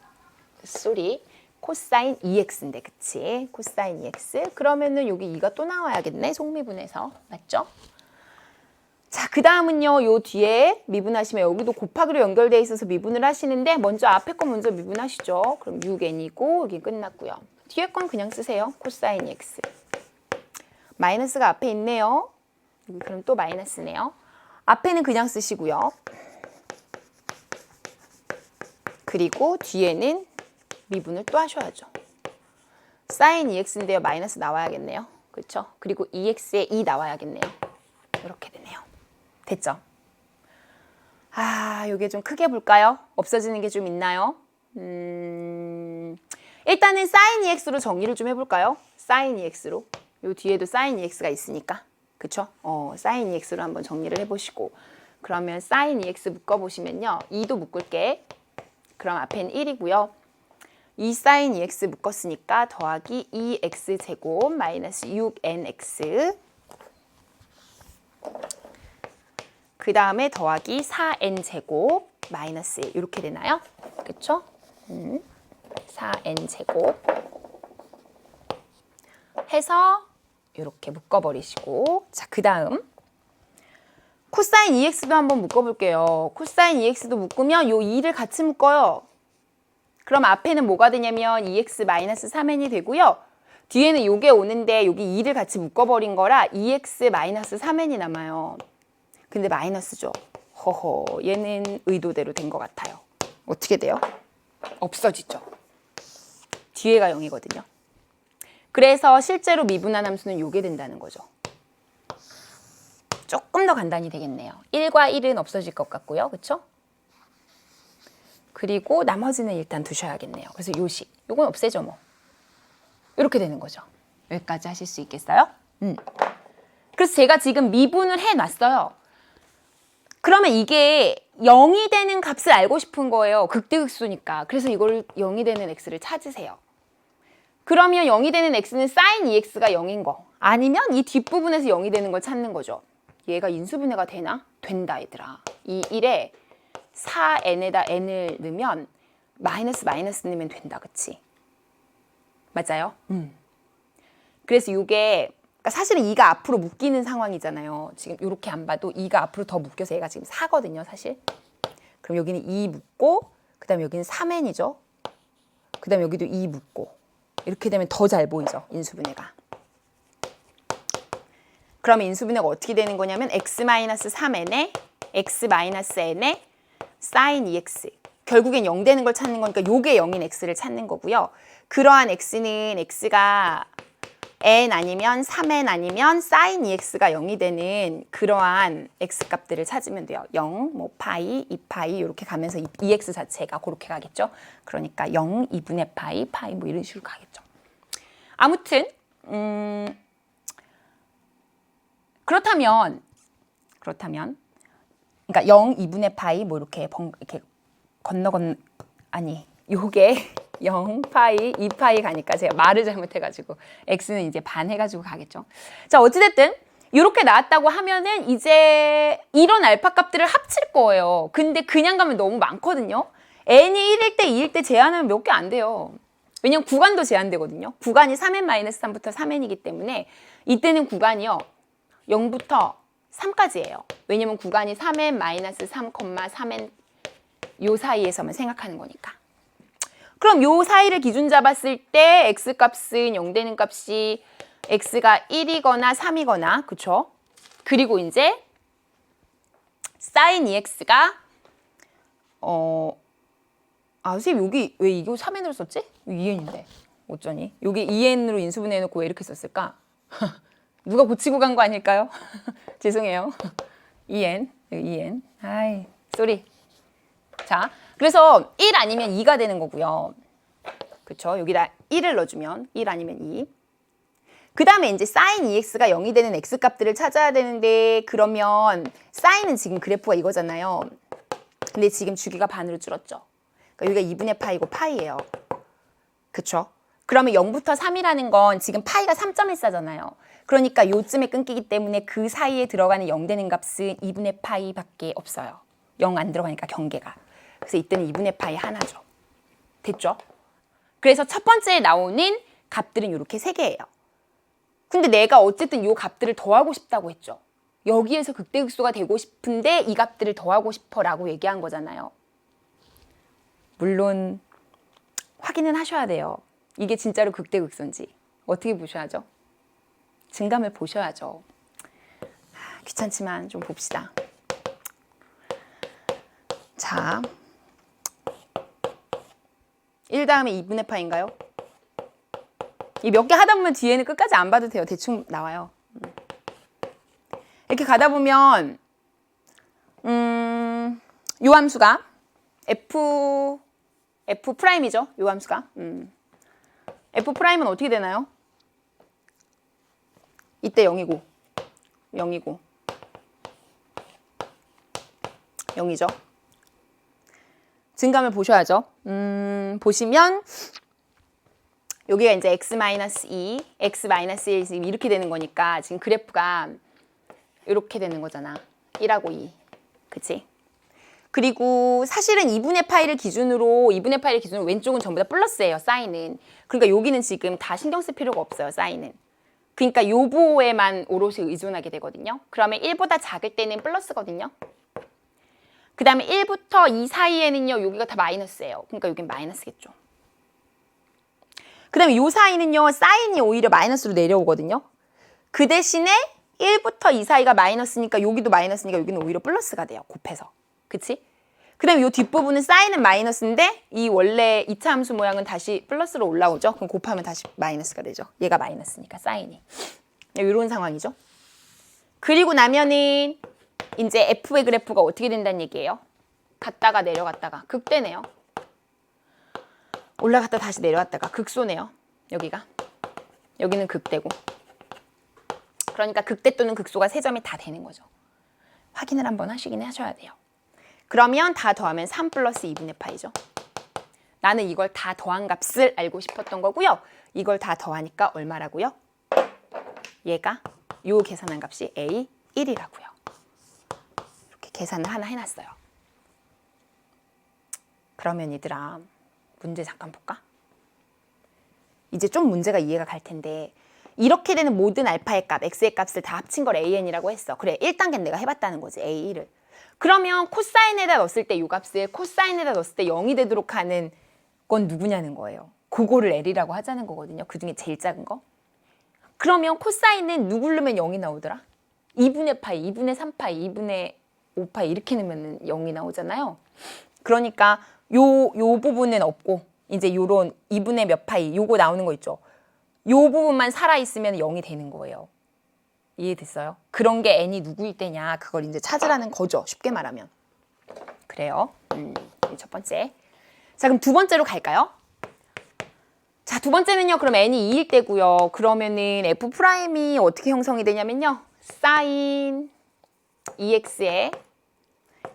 쏘리. 코사인 2x인데, 그치? 코사인 2x. 그러면은 여기 2가 또 나와야겠네. 속미분에서. 맞죠? 자, 그 다음은요. 요 뒤에 미분하시면 여기도 곱하기로 연결되어 있어서 미분을 하시는데 먼저 앞에 거 먼저 미분하시죠. 그럼 6n이고 여기 끝났고요. 뒤에 건 그냥 쓰세요. 코사인 2x. 마이너스가 앞에 있네요. 여기 그럼 또 마이너스네요. 앞에는 그냥 쓰시고요. 그리고 뒤에는 미분을 또 하셔야죠. 사인 2x인데요. 마이너스 나와야겠네요. 그렇죠? 그리고 2x에 2 나와야겠네요. 이렇게 되네요. 됐죠? 아, 이게 좀 크게 볼까요? 없어지는 게 좀 있나요? 일단은 사인 2x로 정리를 좀 해볼까요? 사인 2x로. 요 뒤에도 사인 2x가 있으니까. 그쵸? 사인 2x로 한번 정리를 해보시고. 그러면 사인 2x 묶어보시면요. 2도 묶을게. 그럼 앞에는 1이고요. 2 사인 2x 묶었으니까 더하기 2x제곱 마이너스 6nx. 그 다음에 더하기 4n제곱 마이너스 이렇게 되나요? 그쵸? 4n제곱 해서 이렇게 묶어버리시고, 자, 그 다음 코사인 EX도 한번 묶어볼게요. 코사인 EX도 묶으면 요 2를 같이 묶어요. 그럼 앞에는 뭐가 되냐면 EX-3n이 되고요. 뒤에는 요게 오는데 여기 2를 같이 묶어버린 거라 EX-3n이 남아요. 근데 마이너스죠. 허허, 얘는 의도대로 된 것 같아요. 어떻게 돼요? 없어지죠. 뒤에가 0이거든요. 그래서 실제로 미분한 함수는 요게 된다는 거죠. 조금 더 간단히 되겠네요. 1과 1은 없어질 것 같고요. 그쵸? 그리고 나머지는 일단 두셔야겠네요. 그래서 요식, 요건 없애죠 뭐. 이렇게 되는 거죠. 여기까지 하실 수 있겠어요? 그래서 제가 지금 미분을 해놨어요. 그러면 이게 0이 되는 값을 알고 싶은 거예요. 극대극소니까. 그래서 이걸 0이 되는 x를 찾으세요. 그러면 0이 되는 x는 sin EX가 0인 거. 아니면 이 뒷부분에서 0이 되는 걸 찾는 거죠. 얘가 인수분해가 되나? 된다 얘들아. 이 1에 4n에다 n을 넣으면 마이너스 넣으면 된다. 그치? 맞아요? 그래서 이게 그러니까 사실은 2가 앞으로 묶이는 상황이잖아요. 지금 이렇게 안 봐도 2가 앞으로 더 묶여서 얘가 지금 4거든요. 사실. 그럼 여기는 2 묶고 그 다음에 여기는 3n이죠. 그 다음에 여기도 2 묶고 이렇게 되면 더 잘 보이죠. 인수분해가. 그러면 인수분해가 어떻게 되는 거냐면 x-3n에 x-n에 sin EX. 결국엔 0 되는 걸 찾는 거니까 요게 0인 x를 찾는 거고요. 그러한 x는 x가 n 아니면 3n 아니면 sin EX가 0이 되는 그러한 x값들을 찾으면 돼요. 0, 뭐 파이, 2파이 이렇게 가면서 2x 자체가 그렇게 가겠죠. 그러니까 0, 2분의 파이, 파이 뭐 이런 식으로 가겠죠. 아무튼 그렇다면 그러니까 0, 2분의 파이 뭐 이렇게 아니 요게 0, 파이, 2파이 가니까 제가 말을 잘못해가지고 x는 이제 반 해가지고 가겠죠. 자, 어찌됐든 이렇게 나왔다고 하면은 이제 이런 알파 값들을 합칠 거예요. 근데 그냥 가면 너무 많거든요. n이 1일 때, 2일 때 제한하면 몇 개 안 돼요. 왜냐면 구간도 제한되거든요. 구간이 3n-3부터 3n이기 때문에 이때는 구간이요. 0부터 3까지예요. 왜냐면 구간이 3n-3, 3n 요 사이에서만 생각하는 거니까. 그럼 요 사이를 기준 잡았을 때 x값은 0 되는 값이 x가 1이거나 3이거나 그쵸? 그리고 이제 sin EX가 선생님 여기 왜 이거 3n으로 썼지? 2n인데 어쩌니? 여기 2n으로 인수분해 해놓고 왜 이렇게 썼을까? 누가 고치고 간 거 아닐까요? 죄송해요. 2n, 여기 2n. 아이, 쏘리. 자, 그래서 1 아니면 2가 되는 거고요. 그쵸? 여기다 1을 넣어주면 1 아니면 2. 그 다음에 이제 sin EX가 0이 되는 x값들을 찾아야 되는데 그러면 sin은 지금 그래프가 이거잖아요. 근데 지금 주기가 반으로 줄었죠. 그러니까 여기가 2분의 파이고 파이예요. 그쵸? 그러면 0부터 3이라는 건 지금 파이가 3.14잖아요. 그러니까 요쯤에 끊기기 때문에 그 사이에 들어가는 0 되는 값은 2분의 파이밖에 없어요. 0 안 들어가니까 경계가. 그래서 이때는 2분의 파이 하나죠. 됐죠? 그래서 첫 번째에 나오는 값들은 이렇게 3개예요. 근데 내가 어쨌든 이 값들을 더하고 싶다고 했죠. 여기에서 극대극소가 되고 싶은데 이 값들을 더하고 싶어라고 얘기한 거잖아요. 물론 확인은 하셔야 돼요. 이게 진짜로 극대극소인지. 어떻게 보셔야죠? 증감을 보셔야죠. 귀찮지만 좀 봅시다. 자, 1 다음에 2분의 파인가요? 이 몇 개 하다 보면 뒤에는 끝까지 안 봐도 돼요. 대충 나와요. 이렇게 가다 보면 요 함수가 f 프라임이죠. 요 함수가 f 프라임은 어떻게 되나요? 이때 0이고 0이죠. 증감을 보셔야죠. 보시면 여기가 이제 x-2, x-1 이렇게 되는 거니까 지금 그래프가 이렇게 되는 거잖아. 1하고 2. 그치? 그리고 사실은 2분의 파이를 기준으로 왼쪽은 전부 다 플러스예요. 사인은. 그러니까 여기는 지금 다 신경 쓸 필요가 없어요. 사인은. 그러니까 요부호에만 오롯이 의존하게 되거든요. 그러면 1보다 작을 때는 플러스거든요. 그 다음에 1부터 2 사이에는요. 여기가 다 마이너스예요. 그러니까 여긴 마이너스겠죠. 그 다음에 요 사이는요. 사인이 오히려 마이너스로 내려오거든요. 그 대신에 1부터 2 사이가 마이너스니까 여기도 마이너스니까 여기는 오히려 플러스가 돼요. 곱해서. 그치? 그 다음에 요 뒷부분은 사인은 마이너스인데 이 원래 2차 함수 모양은 다시 플러스로 올라오죠. 그럼 곱하면 다시 마이너스가 되죠. 얘가 마이너스니까 사인이. 이런 상황이죠. 그리고 나면은 이제 f의 그래프가 어떻게 된다는 얘기예요? 갔다가 내려갔다가 극대네요. 올라갔다 다시 내려왔다가 극소네요. 여기가. 여기는 극대고. 그러니까 극대 또는 극소가 세 점이 다 되는 거죠. 확인을 한번 하시긴 하셔야 돼요. 그러면 다 더하면 3 플러스 2분의 파이죠. 나는 이걸 다 더한 값을 알고 싶었던 거고요. 이걸 다 더하니까 얼마라고요? 얘가 요 계산한 값이 A1이라고요. 이렇게 계산을 하나 해놨어요. 그러면 얘들아 문제 잠깐 볼까? 이제 좀 문제가 이해가 갈 텐데 이렇게 되는 모든 알파의 값, x의 값을 다 합친 걸 an이라고 했어. 그래, 1단계는 내가 해봤다는 거지, a1을. 그러면 코사인에다 넣었을 때 이 값을 코사인에다 넣었을 때 0이 되도록 하는 건 누구냐는 거예요. 그거를 L이라고 하자는 거거든요. 그중에 제일 작은 거. 그러면 코사인은 누구 넣으면 0이 나오더라? 2분의 파이, 2분의 3파이, 2분의 5파이 이렇게 넣으면 0이 나오잖아요. 그러니까 요 부분은 없고 이제 요런 2분의 몇 파이 요거 나오는 거 있죠. 요 부분만 살아있으면 0이 되는 거예요. 이해됐어요? 그런 게 n이 누구일 때냐 그걸 이제 찾으라는 거죠. 쉽게 말하면. 그래요. 첫 번째. 자, 그럼 두 번째로 갈까요? 자, 두 번째는요. 그럼 n이 2일 때고요. 그러면은 f'이 어떻게 형성이 되냐면요. sin 2x에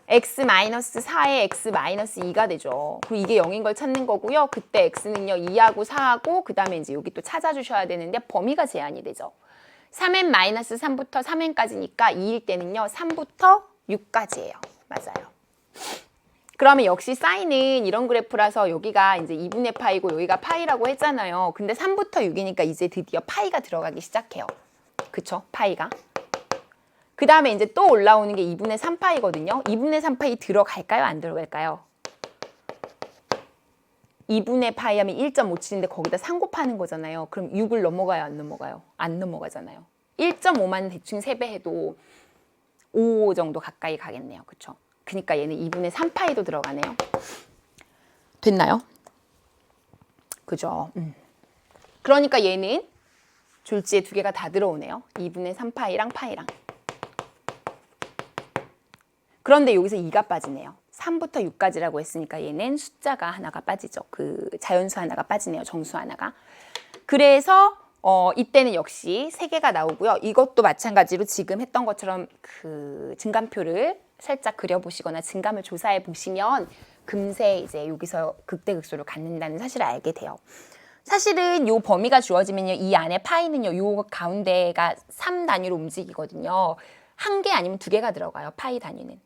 x-4에 x-2가 되죠. 그럼 이게 0인 걸 찾는 거고요. 그때 x는요. 2하고 4하고 그 다음에 이제 여기 또 찾아주셔야 되는데 범위가 제한이 되죠. 3n-3부터 3n까지니까 2일 때는요. 3부터 6까지예요. 맞아요. 그러면 역시 사인은 이런 그래프라서 여기가 이제 2분의 파이고 여기가 파이라고 했잖아요. 근데 3부터 6이니까 이제 드디어 파이가 들어가기 시작해요. 그쵸? 파이가. 그 다음에 이제 또 올라오는 게 2분의 3파이거든요. 2분의 3파이 들어갈까요? 안 들어갈까요? 2분의 파이 하면 1.57인데 거기다 3 곱하는 거잖아요. 그럼 6을 넘어가요? 안 넘어가요? 안 넘어가잖아요. 1.5만 대충 3배 해도 5 정도 가까이 가겠네요. 그쵸? 그러니까 얘는 2분의 3파이도 들어가네요. 됐나요? 그죠? 그러니까 얘는 졸지에 두 개가 다 들어오네요. 2분의 3파이랑 파이랑. 그런데 여기서 2가 빠지네요. 3부터 6까지라고 했으니까 얘는 숫자가 하나가 빠지죠. 그 자연수 하나가 빠지네요. 정수 하나가. 그래서 이때는 역시 3개가 나오고요. 이것도 마찬가지로 지금 했던 것처럼 그 증감표를 살짝 그려보시거나 증감을 조사해 보시면 금세 이제 여기서 극대극소를 갖는다는 사실을 알게 돼요. 사실은 요 범위가 주어지면요. 이 안에 파이는요. 요 가운데가 3 단위로 움직이거든요. 1개 아니면 2개가 들어가요. 파이 단위는.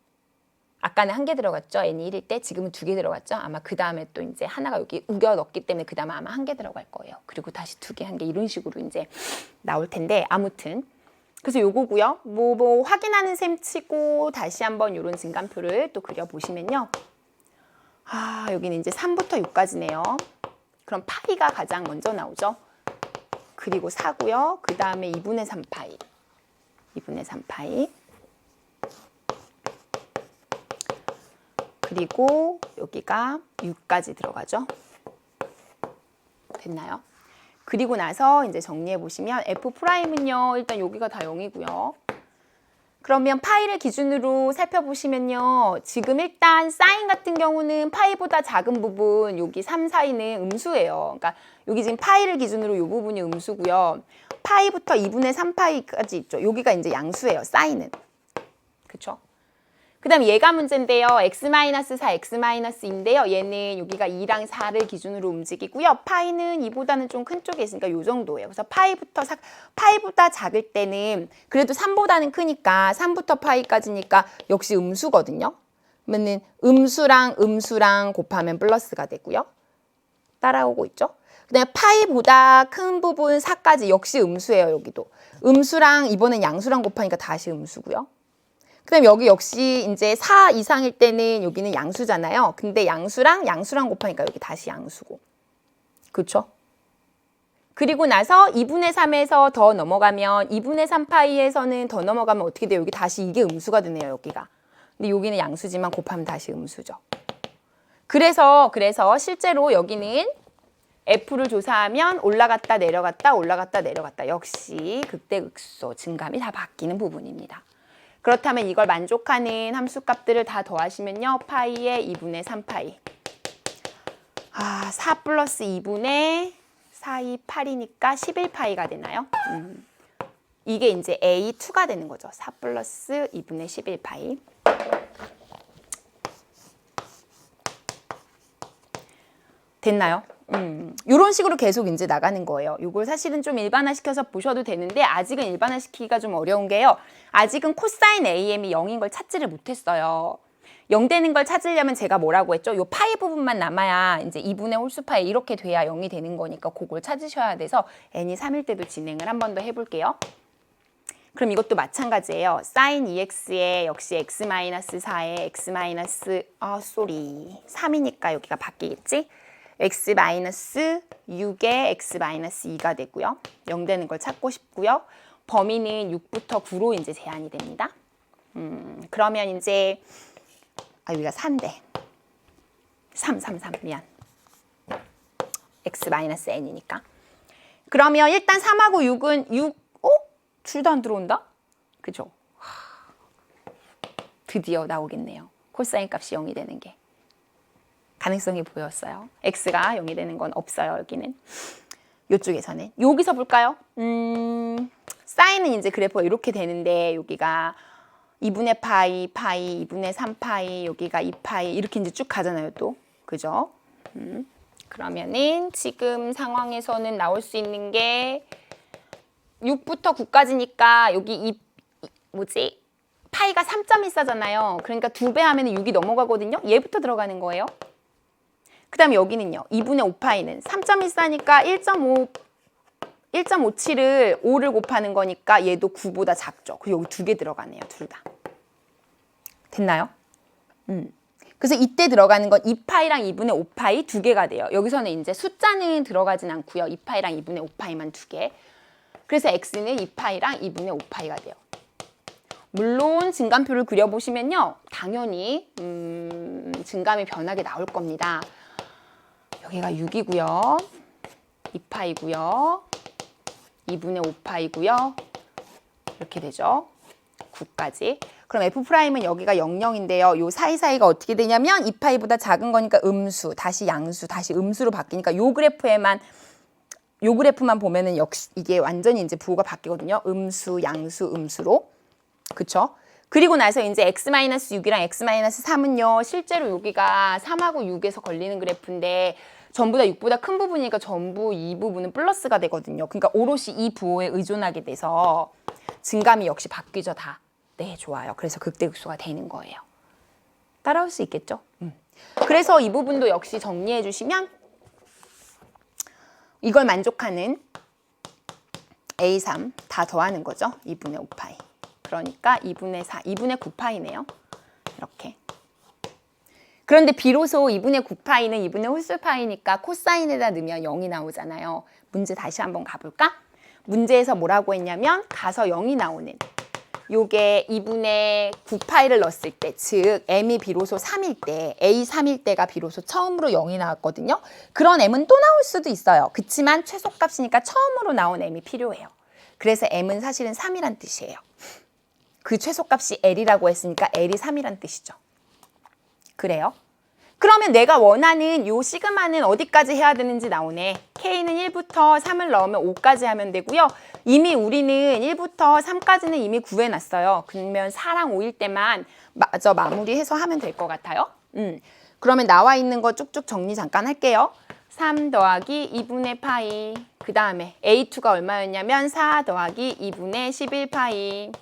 아까는 1개 들어갔죠. n이 1일 때. 지금은 2개 들어갔죠. 아마 그 다음에 또 이제 하나가 여기 우겨 넣기 때문에 그 다음에 아마 1개 들어갈 거예요. 그리고 다시 2개, 1개 이런 식으로 이제 나올 텐데 아무튼 그래서 요거고요. 뭐 확인하는 셈 치고 다시 한번 이런 증감표를 또 그려보시면요. 여기는 이제 3부터 6까지네요. 그럼 파이가 가장 먼저 나오죠. 그리고 4고요. 그 다음에 2분의 3파이. 2분의 3파이. 그리고 여기가 6까지 들어가죠. 됐나요? 그리고 나서 이제 정리해 보시면 F'은요. 일단 여기가 다 0이고요. 그러면 파이를 기준으로 살펴보시면요. 지금 일단 사인 같은 경우는 파이보다 작은 부분 여기 3, 4이는 음수예요. 그러니까 여기 지금 파이를 기준으로 이 부분이 음수고요. 파이부터 2분의 3파이까지 있죠. 여기가 이제 양수예요. 사인은. 그렇죠? 그 다음 얘가 문제인데요. x-4, x-인데요. 얘는 여기가 2랑 4를 기준으로 움직이고요. 파이는 2보다는 좀 큰 쪽에 있으니까 요 정도예요. 그래서 파이보다 작을 때는 그래도 3보다는 크니까 3부터 파이까지니까 역시 음수거든요. 그러면은 음수랑 곱하면 플러스가 되고요. 따라오고 있죠? 그다음에 파이보다 큰 부분 4까지 역시 음수예요. 여기도. 음수랑 이번엔 양수랑 곱하니까 다시 음수고요. 그다음에 여기 역시 이제 4 이상일 때는 여기는 양수잖아요. 근데 양수랑 곱하니까 여기 다시 양수고. 그렇죠? 그리고 나서 2분의 3에서 더 넘어가면 2분의 3파이에서는 더 넘어가면 어떻게 돼요? 여기 다시 이게 음수가 되네요. 여기가. 근데 여기는 양수지만 곱하면 다시 음수죠. 그래서 실제로 여기는 F를 조사하면 올라갔다 내려갔다 올라갔다 내려갔다 역시 극대극소 증감이 다 바뀌는 부분입니다. 그렇다면 이걸 만족하는 함수값들을 다 더하시면요. 파이에 2분의 3파이 4 플러스 2분의 4, 2, 8이니까 11파이가 되나요? 이게 이제 A2가 되는 거죠. 4 플러스 2분의 11파이 됐나요? 이런 식으로 계속 이제 나가는 거예요. 이걸 사실은 좀 일반화시켜서 보셔도 되는데 아직은 일반화시키기가 좀 어려운 게요. 아직은 코사인 AM이 0인 걸 찾지를 못했어요. 0 되는 걸 찾으려면 제가 뭐라고 했죠? 요 파이 부분만 남아야 이제 2분의 홀수파이 이렇게 돼야 0이 되는 거니까 그걸 찾으셔야 돼서 n이 3일 때도 진행을 한 번 더 해볼게요. 그럼 이것도 마찬가지예요. sin 2x에 역시 x-4에 x-3이니까 여기가 바뀌겠지? x-6에 x-2가 되고요. 0 되는 걸 찾고 싶고요. 범위는 6부터 9로 이제 제한이 됩니다. 그러면 이제 여기가 4인데 3 미안. x-n이니까. 그러면 일단 3하고 6은 6, 둘 다 안 들어온다? 그죠? 드디어 나오겠네요. 코사인 값이 0이 되는 게. 가능성이 보였어요. x가 0이 되는 건 없어요. 여기는. 이쪽에서는. 여기서 볼까요? 사인은 이제 그래프가 이렇게 되는데 여기가 2분의 파이, 2분의 3파이, 여기가 2파이 이렇게 이제 쭉 가잖아요. 또. 그죠? 그러면은 지금 상황에서는 나올 수 있는 게 6부터 9까지니까 여기 파이가 3.14잖아요. 그러니까 2배 하면 6이 넘어가거든요. 얘부터 들어가는 거예요. 그 다음에 여기는요. 2분의 5파이는 3.14니까 1.57을 5를 곱하는 거니까 얘도 9보다 작죠. 그리고 여기 2개 들어가네요. 둘 다. 됐나요? 그래서 이때 들어가는 건 2파이랑 2분의 5파이 2개가 돼요. 여기서는 이제 숫자는 들어가진 않고요. 2파이랑 2분의 5파이만 2개. 그래서 x는 2파이랑 2분의 5파이가 돼요. 물론 증감표를 그려보시면요. 당연히 증감이 변하게 나올 겁니다. 여기가 6이고요. 2파이고요. 2분의 5파이고요. 이렇게 되죠. 9까지. 그럼 F'은 여기가 00인데요. 요 사이사이가 어떻게 되냐면 2파이보다 작은 거니까 음수, 다시 양수, 다시 음수로 바뀌니까 요 그래프만 보면은 역시 이게 완전히 이제 부호가 바뀌거든요. 음수, 양수, 음수로. 그쵸? 그리고 나서 이제 x-6이랑 x-3은요. 실제로 여기가 3하고 6에서 걸리는 그래프인데 전부 다 6보다 큰 부분이니까 전부 이 부분은 플러스가 되거든요. 그러니까 오롯이 이 부호에 의존하게 돼서 증감이 역시 바뀌죠. 다. 네, 좋아요. 그래서 극대극소가 되는 거예요. 따라올 수 있겠죠? 그래서 이 부분도 역시 정리해 주시면 이걸 만족하는 A3 다 더하는 거죠. 2분의 5파이. 그러니까 2분의 4, 2분의 9파이네요. 이렇게. 그런데 비로소 2분의 9파이는 2분의 홀수파이니까 코사인에다 넣으면 0이 나오잖아요. 문제 다시 한번 가볼까? 문제에서 뭐라고 했냐면 가서 0이 나오는 요게 2분의 9파이를 넣었을 때, 즉 m이 비로소 3일 때, a3일 때가 비로소 처음으로 0이 나왔거든요. 그런 m은 또 나올 수도 있어요. 그치만 최소값이니까 처음으로 나온 m이 필요해요. 그래서 m은 사실은 3이란 뜻이에요. 그 최소값이 l이라고 했으니까 l이 3이란 뜻이죠. 그래요? 그러면 내가 원하는 요 시그마는 어디까지 해야 되는지 나오네. K는 1부터 3을 넣으면 5까지 하면 되고요. 이미 우리는 1부터 3까지는 이미 구해놨어요. 그러면 4랑 5일 때만 마저 마무리해서 하면 될 것 같아요. 그러면 나와 있는 거 쭉쭉 정리 잠깐 할게요. 3 더하기 2분의 파이. 그 다음에 A2가 얼마였냐면 4 더하기 2분의 11파이.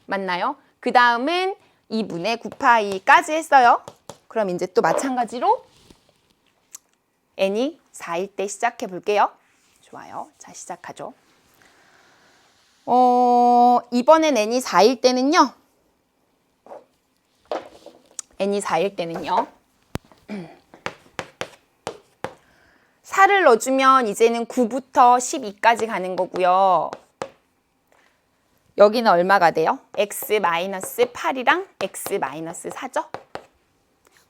맞나요? 그 다음은 2분의 9파이까지 했어요. 그럼 이제 또 마찬가지로 n이 4일 때 시작해 볼게요. 좋아요. 자, 시작하죠. 이번엔 n이 4일 때는요. n이 4일 때는요. 4를 넣어주면 이제는 9부터 12까지 가는 거고요. 여기는 얼마가 돼요? x-8이랑 x-4죠?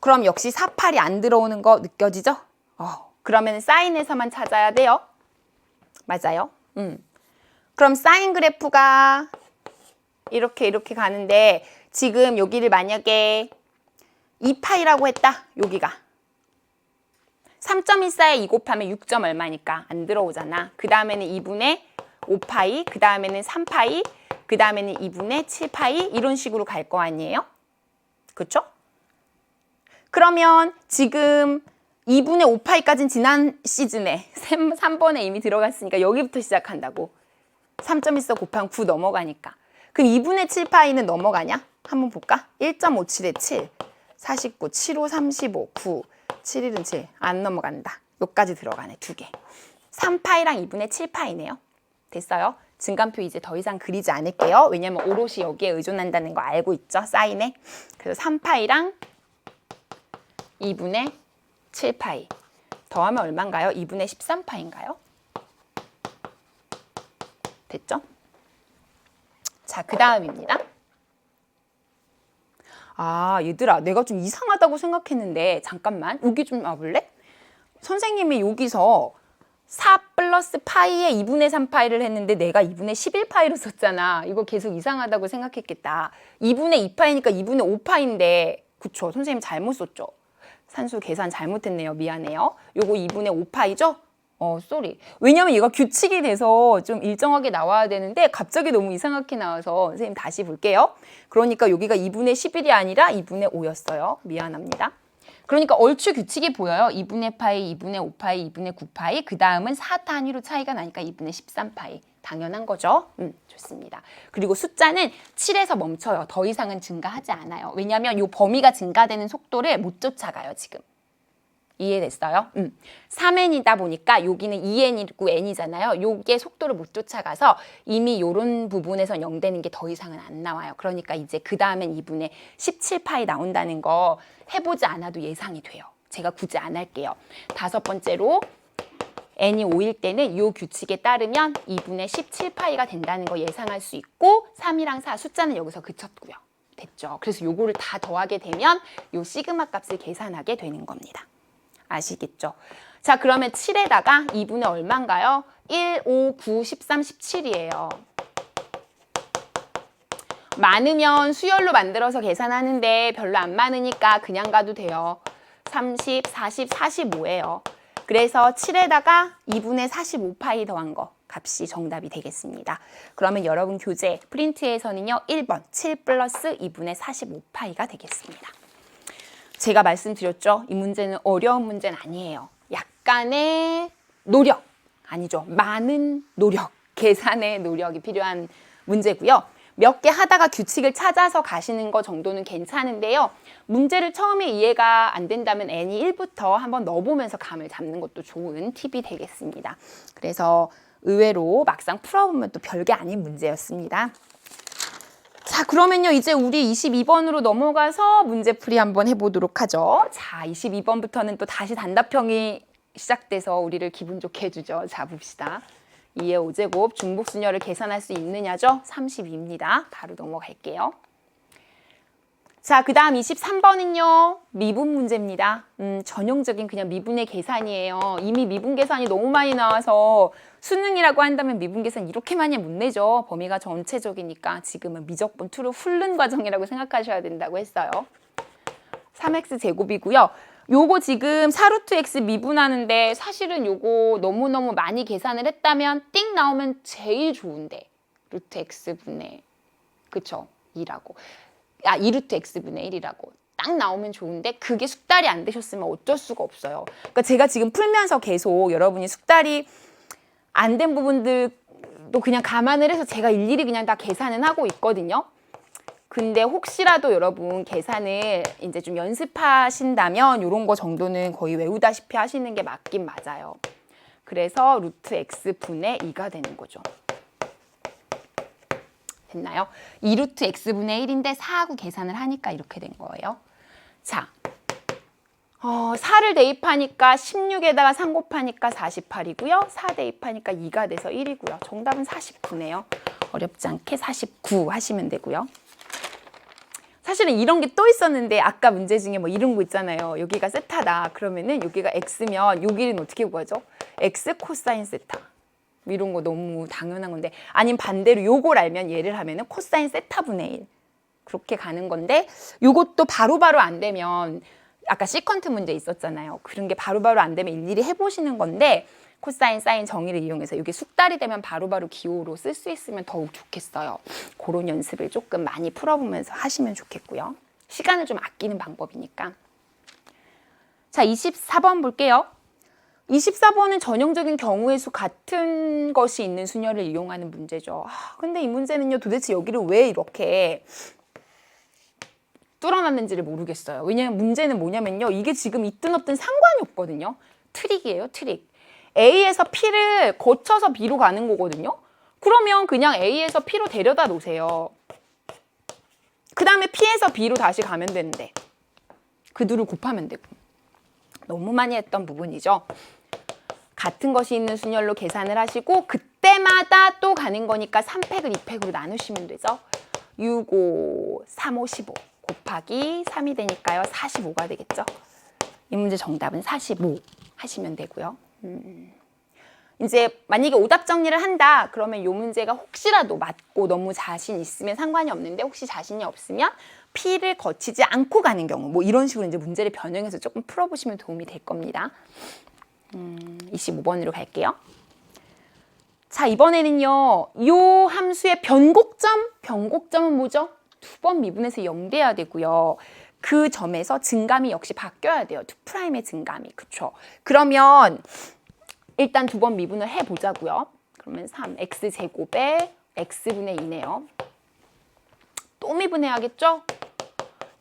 그럼 역시 4, 8이 안 들어오는 거 느껴지죠? 그러면 사인에서만 찾아야 돼요. 맞아요? 그럼 사인 그래프가 이렇게 가는데 지금 여기를 만약에 2파이라고 했다. 여기가 3.14에 2 곱하면 6. 얼마니까 안 들어오잖아. 그 다음에는 2분의 5파이, 그 다음에는 3파이, 그 다음에는 2분의 7파이 이런 식으로 갈 거 아니에요? 그쵸? 그러면 지금 2분의 5파이까지는 지난 시즌에 3번에 이미 들어갔으니까 여기부터 시작한다고. 3.14 곱하면 9 넘어가니까. 그럼 2분의 7파이는 넘어가냐? 한번 볼까? 1.57에 7, 49, 75, 35, 9, 7일은 7. 안 넘어간다. 여기까지 들어가네, 2개. 3파이랑 2분의 7파이네요. 됐어요? 증간표 이제 더 이상 그리지 않을게요. 왜냐면 오롯이 여기에 의존한다는 거 알고 있죠? 사인에. 그래서 3파이랑 2분의 7파이. 더하면 얼마인가요? 2분의 13파인가요? 됐죠? 자, 그 다음입니다. 얘들아, 내가 좀 이상하다고 생각했는데 잠깐만, 여기 좀 와볼래? 선생님이 여기서 4 플러스 파이에 2분의 3파이를 했는데 내가 2분의 11파이로 썼잖아. 이거 계속 이상하다고 생각했겠다. 2분의 2파이니까 2분의 5파인데 그쵸? 선생님 잘못 썼죠? 산수 계산 잘못했네요. 미안해요. 요거 2분의 5파이죠? 쏘리. 왜냐면 얘가 규칙이 돼서 좀 일정하게 나와야 되는데 갑자기 너무 이상하게 나와서 선생님 다시 볼게요. 그러니까 여기가 2분의 11이 아니라 2분의 5였어요. 미안합니다. 그러니까 얼추 규칙이 보여요. 2분의 파이, 2분의 5파이, 2분의 9파이. 그 다음은 4 단위로 차이가 나니까 2분의 13파이. 당연한 거죠. 좋습니다. 그리고 숫자는 7에서 멈춰요. 더 이상은 증가하지 않아요. 왜냐하면 이 범위가 증가되는 속도를 못 쫓아가요, 지금. 이해됐어요? 3n이다 보니까 여기는 2n이고 n이잖아요. 요게 속도를 못 쫓아가서 이미 요런 부분에서 0 되는 게 더 이상은 안 나와요. 그러니까 이제 그 다음엔 2분의 17파이 나온다는 거 해보지 않아도 예상이 돼요. 제가 굳이 안 할게요. 5번째로 n이 5일 때는 요 규칙에 따르면 2분의 17파이가 된다는 거 예상할 수 있고 3이랑 4 숫자는 여기서 그쳤고요. 됐죠? 그래서 요거를 다 더하게 되면 요 시그마 값을 계산하게 되는 겁니다. 아시겠죠? 자, 그러면 7에다가 2분의 얼마인가요? 1, 5, 9, 13, 17이에요. 많으면 수열로 만들어서 계산하는데 별로 안 많으니까 그냥 가도 돼요. 30, 40, 45예요. 그래서 7에다가 2분의 45파이 더한 거 값이 정답이 되겠습니다. 그러면 여러분 교재 프린트에서는요. 1번 7 플러스 2분의 45파이가 되겠습니다. 제가 말씀드렸죠. 이 문제는 어려운 문제는 아니에요. 약간의 노력, 아니죠. 많은 노력, 계산의 노력이 필요한 문제고요. 몇 개 하다가 규칙을 찾아서 가시는 거 정도는 괜찮은데요. 문제를 처음에 이해가 안 된다면 n이 1부터 한번 넣어보면서 감을 잡는 것도 좋은 팁이 되겠습니다. 그래서 의외로 막상 풀어보면 또 별게 아닌 문제였습니다. 자, 그러면요 이제 우리 22번으로 넘어가서 문제풀이 한번 해보도록 하죠. 자, 22번부터는 또 다시 단답형이 시작돼서 우리를 기분 좋게 해주죠. 자, 봅시다. 2의 5제곱 중복수열을 계산할 수 있느냐죠? 32입니다. 바로 넘어갈게요. 자, 그 다음 23번은요. 미분 문제입니다. 전형적인 그냥 미분의 계산이에요. 이미 미분 계산이 너무 많이 나와서 수능이라고 한다면 미분 계산 이렇게 많이 못 내죠. 범위가 전체적이니까 지금은 미적분 2로 훑는 과정이라고 생각하셔야 된다고 했어요. 3x 제곱이고요. 요거 지금 4루트 x 미분하는데 사실은 요거 너무너무 많이 계산을 했다면 띵 나오면 제일 좋은데 루트 x분의 그쵸? 2라고 2루트 x분의 1이라고 딱 나오면 좋은데 그게 숙달이 안 되셨으면 어쩔 수가 없어요. 그러니까 제가 지금 풀면서 계속 여러분이 숙달이 안 된 부분들도 그냥 감안을 해서 제가 일일이 그냥 다 계산은 하고 있거든요. 근데 혹시라도 여러분 계산을 이제 좀 연습하신다면 이런 거 정도는 거의 외우다시피 하시는 게 맞긴 맞아요. 그래서 루트 x분의 2가 되는 거죠. 됐나요? 2루트 x분의 1인데 4하고 계산을 하니까 이렇게 된 거예요. 자, 4를 대입하니까 16에다가 3 곱하니까 48이고요. 4 대입하니까 2가 돼서 1이고요. 정답은 49네요. 어렵지 않게 49 하시면 되고요. 사실은 이런 게 또 있었는데 아까 문제 중에 뭐 이런 거 있잖아요. 여기가 세타다. 그러면은 여기가 x면 여기는 어떻게 구하죠? x 코사인 세타. 이런 거 너무 당연한 건데, 아니면 반대로 요걸 알면 얘를 하면은 코사인 세타분의 1 그렇게 가는 건데, 요것도 바로바로 안 되면 아까 시컨트 문제 있었잖아요. 그런 게 바로바로 안 되면 일일이 해보시는 건데, 코사인 사인 정의를 이용해서 이게 숙달이 되면 바로바로 기호로 쓸 수 있으면 더욱 좋겠어요. 그런 연습을 조금 많이 풀어보면서 하시면 좋겠고요. 시간을 좀 아끼는 방법이니까. 자, 24번 볼게요. 24번은 전형적인 경우의 수 같은 것이 있는 수열을 이용하는 문제죠. 근데 이 문제는요, 도대체 여기를 왜 이렇게 뚫어놨는지를 모르겠어요. 왜냐면 문제는 뭐냐면요, 이게 지금 있든 없든 상관이 없거든요. 트릭이에요, 트릭. A에서 P를 거쳐서 B로 가는 거거든요. 그러면 그냥 A에서 P로 데려다 놓으세요. 그 다음에 P에서 B로 다시 가면 되는데 그 둘을 곱하면 되고. 너무 많이 했던 부분이죠. 같은 것이 있는 순열로 계산을 하시고 그때마다 또 가는 거니까 3팩을 2팩으로 나누시면 되죠. 6, 5, 3, 5, 15 곱하기 3이 되니까요. 45가 되겠죠. 이 문제 정답은 45 하시면 되고요. 이제 만약에 오답 정리를 한다 그러면 이 문제가 혹시라도 맞고 너무 자신 있으면 상관이 없는데, 혹시 자신이 없으면 P를 거치지 않고 가는 경우 뭐 이런 식으로 이제 문제를 변형해서 조금 풀어보시면 도움이 될 겁니다. 25번으로 갈게요. 자, 이번에는요, 이 함수의 변곡점은 뭐죠? 두 번 미분해서 0 돼야 되고요. 그 점에서 증감이 역시 바뀌어야 돼요. 2'의 증감이. 그쵸? 그러면 일단 두 번 미분을 해보자고요. 그러면 3x제곱에 x분의 2네요. 또 미분해야겠죠?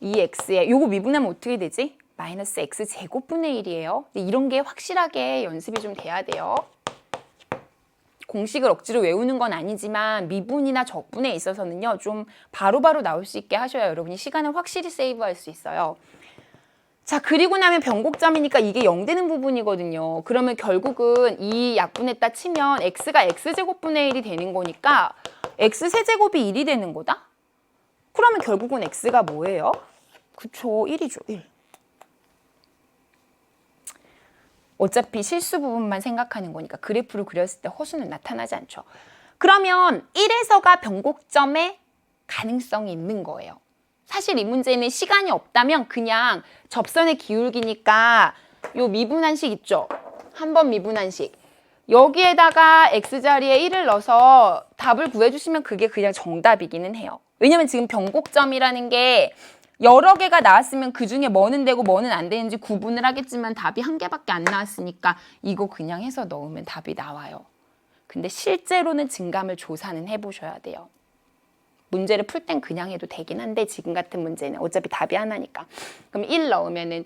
2x에 요거 미분하면 어떻게 되지? 마이너스 x제곱분의 1이에요. 이런 게 확실하게 연습이 좀 돼야 돼요. 공식을 억지로 외우는 건 아니지만 미분이나 적분에 있어서는요, 좀 바로바로 나올 수 있게 하셔야 여러분이 시간을 확실히 세이브할 수 있어요. 자, 그리고 나면 변곡점이니까 이게 0 되는 부분이거든요. 그러면 결국은 이 약분했다 치면 x가 x제곱분의 1이 되는 거니까 x세제곱이 1이 되는 거다? 그러면 결국은 x가 뭐예요? 그쵸, 1이죠, 1. 어차피 실수 부분만 생각하는 거니까 그래프로 그렸을 때 허수는 나타나지 않죠. 그러면 1에서가 변곡점의 가능성이 있는 거예요. 사실 이 문제는 시간이 없다면 그냥 접선의 기울기니까 요 미분한식 있죠? 한번 미분한식. 여기에다가 x자리에 1을 넣어서 답을 구해주시면 그게 그냥 정답이기는 해요. 왜냐면 지금 변곡점이라는 게 여러 개가 나왔으면 그 중에 뭐는 되고 뭐는 안 되는지 구분을 하겠지만 답이 한 개밖에 안 나왔으니까 이거 그냥 해서 넣으면 답이 나와요. 근데 실제로는 증감을 조사는 해보셔야 돼요. 문제를 풀 땐 그냥 해도 되긴 한데 지금 같은 문제는 어차피 답이 하나니까. 그럼 1 넣으면은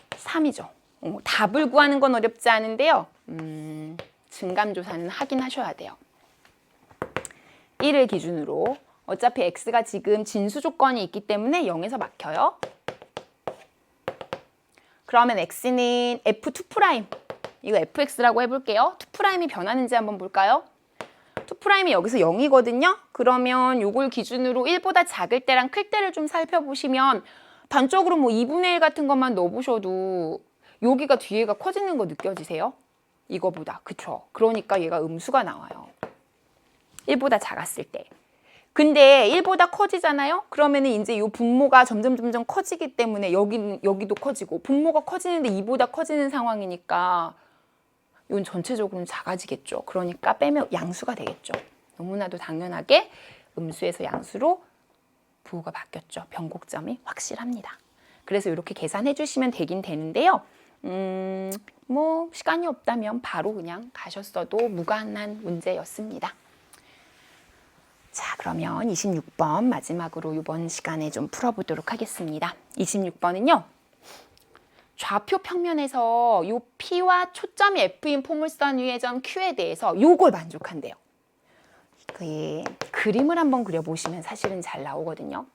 3이죠. 답을 구하는 건 어렵지 않은데요. 증감 조사는 하긴 하셔야 돼요. 1을 기준으로. 어차피 x가 지금 진수 조건이 있기 때문에 0에서 막혀요. 그러면 x는 f2'. 이거 fx라고 해볼게요. 2'이 변하는지 한번 볼까요? 2'이 여기서 0이거든요. 그러면 요걸 기준으로 1보다 작을 때랑 클 때를 좀 살펴보시면 단적으로 뭐 2분의 1 같은 것만 넣어보셔도 여기가 뒤에가 커지는 거 느껴지세요? 이거보다. 그쵸? 그러니까 얘가 음수가 나와요. 1보다 작았을 때. 근데 1보다 커지잖아요? 그러면은 이제 요 분모가 점점 커지기 때문에 여기도 커지고 분모가 커지는데 2보다 커지는 상황이니까 이건 전체적으로는 작아지겠죠. 그러니까 빼면 양수가 되겠죠. 너무나도 당연하게 음수에서 양수로 부호가 바뀌었죠. 변곡점이 확실합니다. 그래서 이렇게 계산해 주시면 되긴 되는데요. 뭐 시간이 없다면 바로 그냥 가셨어도 무관한 문제였습니다. 자, 그러면 26번 마지막으로 이번 시간에 좀 풀어보도록 하겠습니다. 26번은요. 좌표 평면에서 이 P와 초점이 F인 포물선 위의 점 Q에 대해서 요걸 만족한대요. 그 그림을 한번 그려보시면 사실은 잘 나오거든요.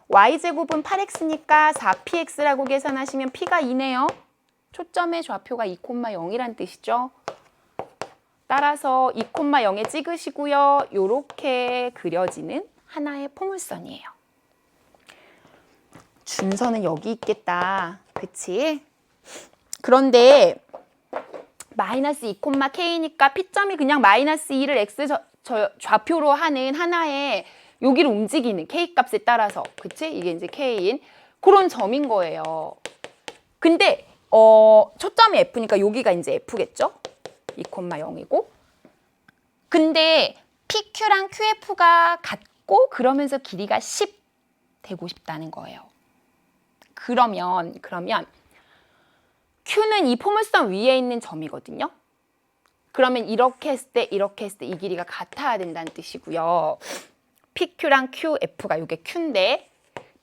y제곱은 8x니까 4px라고 계산하시면 p가 2네요. 초점의 좌표가 2,0이란 뜻이죠. 따라서 2,0에 찍으시고요. 요렇게 그려지는 하나의 포물선이에요. 준선은 여기 있겠다. 그치? 그런데 마이너스 2,k니까 P점이 그냥 마이너스 2를 x 좌표로 하는 하나의 여기를 움직이는 K값에 따라서, 그치? 이게 이제 K인 그런 점인 거예요. 근데 초점이 F니까 여기가 이제 F겠죠? 2,0이고. 근데 PQ랑 QF가 같고 그러면서 길이가 10 되고 싶다는 거예요. 그러면 Q는 이 포물선 위에 있는 점이거든요. 그러면 이렇게 했을 때 이 길이가 같아야 된다는 뜻이고요. PQ랑 QF가 이게 Q인데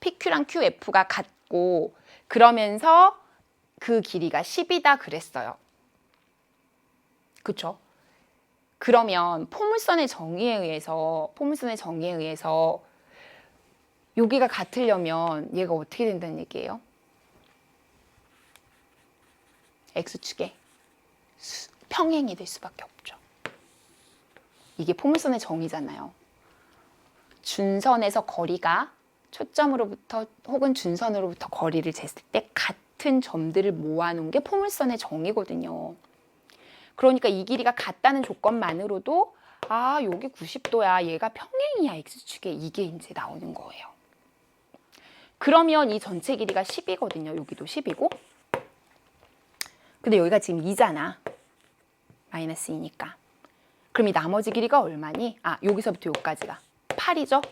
PQ랑 QF가 같고 그러면서 그 길이가 10이다 그랬어요. 그쵸? 그러면 포물선의 정의에 의해서 여기가 같으려면 얘가 어떻게 된다는 얘기예요? X축의 평행이 될 수밖에 없죠. 이게 포물선의 정의잖아요. 준선에서 거리가 초점으로부터 혹은 준선으로부터 거리를 쟀을 때 같은 점들을 모아놓은 게 포물선의 정의거든요. 그러니까 이 길이가 같다는 조건만으로도 아, 여기 90도야. 얘가 평행이야. X축에. 이게 이제 나오는 거예요. 그러면 이 전체 길이가 10이거든요. 여기도 10이고. 근데 여기가 지금 2잖아. 마이너스 2니까. 그럼 이 나머지 길이가 얼마니? 아, 여기서부터 여기까지가 8이죠?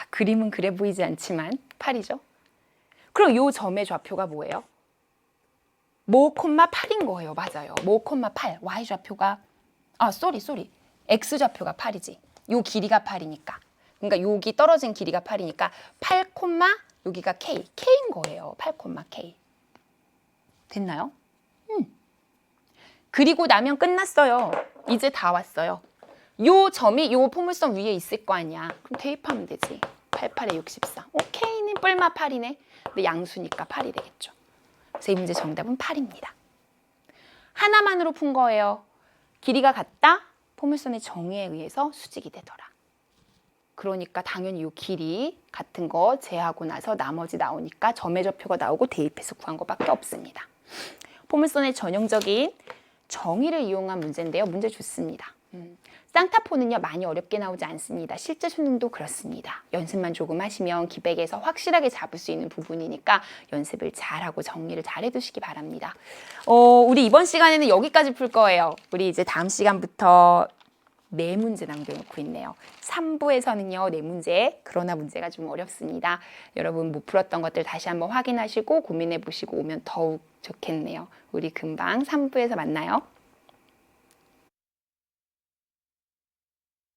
그림은 그래 보이지 않지만 8이죠? 그럼 요 점의 좌표가 뭐예요? 모, 8인 거예요. 맞아요. 모, 8. Y좌표가 X좌표가 8이지. 요 길이가 8이니까. 그러니까 여기 떨어진 길이가 8이니까 8, 여기가 K인 거예요. 8, K. 됐나요? 그리고 나면 끝났어요. 이제 다 왔어요. 요 점이 요 포물선 위에 있을 거 아니야. 그럼 대입하면 되지. 88에 64. K는 뿔마 8이네. 근데 양수니까 8이 되겠죠. 그래서 이 문제 정답은 8입니다. 하나만으로 푼 거예요. 길이가 같다? 포물선의 정의에 의해서 수직이 되더라. 그러니까 당연히 이 길이 같은 거 제하고 나서 나머지 나오니까 점의 좌표가 나오고 대입해서 구한 것밖에 없습니다. 포물선의 전형적인 정의를 이용한 문제인데요. 문제 좋습니다. 쌍타포는요 많이 어렵게 나오지 않습니다. 실제 수능도 그렇습니다. 연습만 조금 하시면 기백에서 확실하게 잡을 수 있는 부분이니까 연습을 잘하고 정리를 잘 해두시기 바랍니다. 우리 이번 시간에는 여기까지 풀 거예요. 우리 이제 다음 시간부터 4문제 남겨놓고 있네요. 3부에서는요 4문제, 그러나 문제가 좀 어렵습니다. 여러분 못 풀었던 것들 다시 한번 확인하시고 고민해 보시고 오면 더욱 좋겠네요. 우리 금방 3부에서 만나요.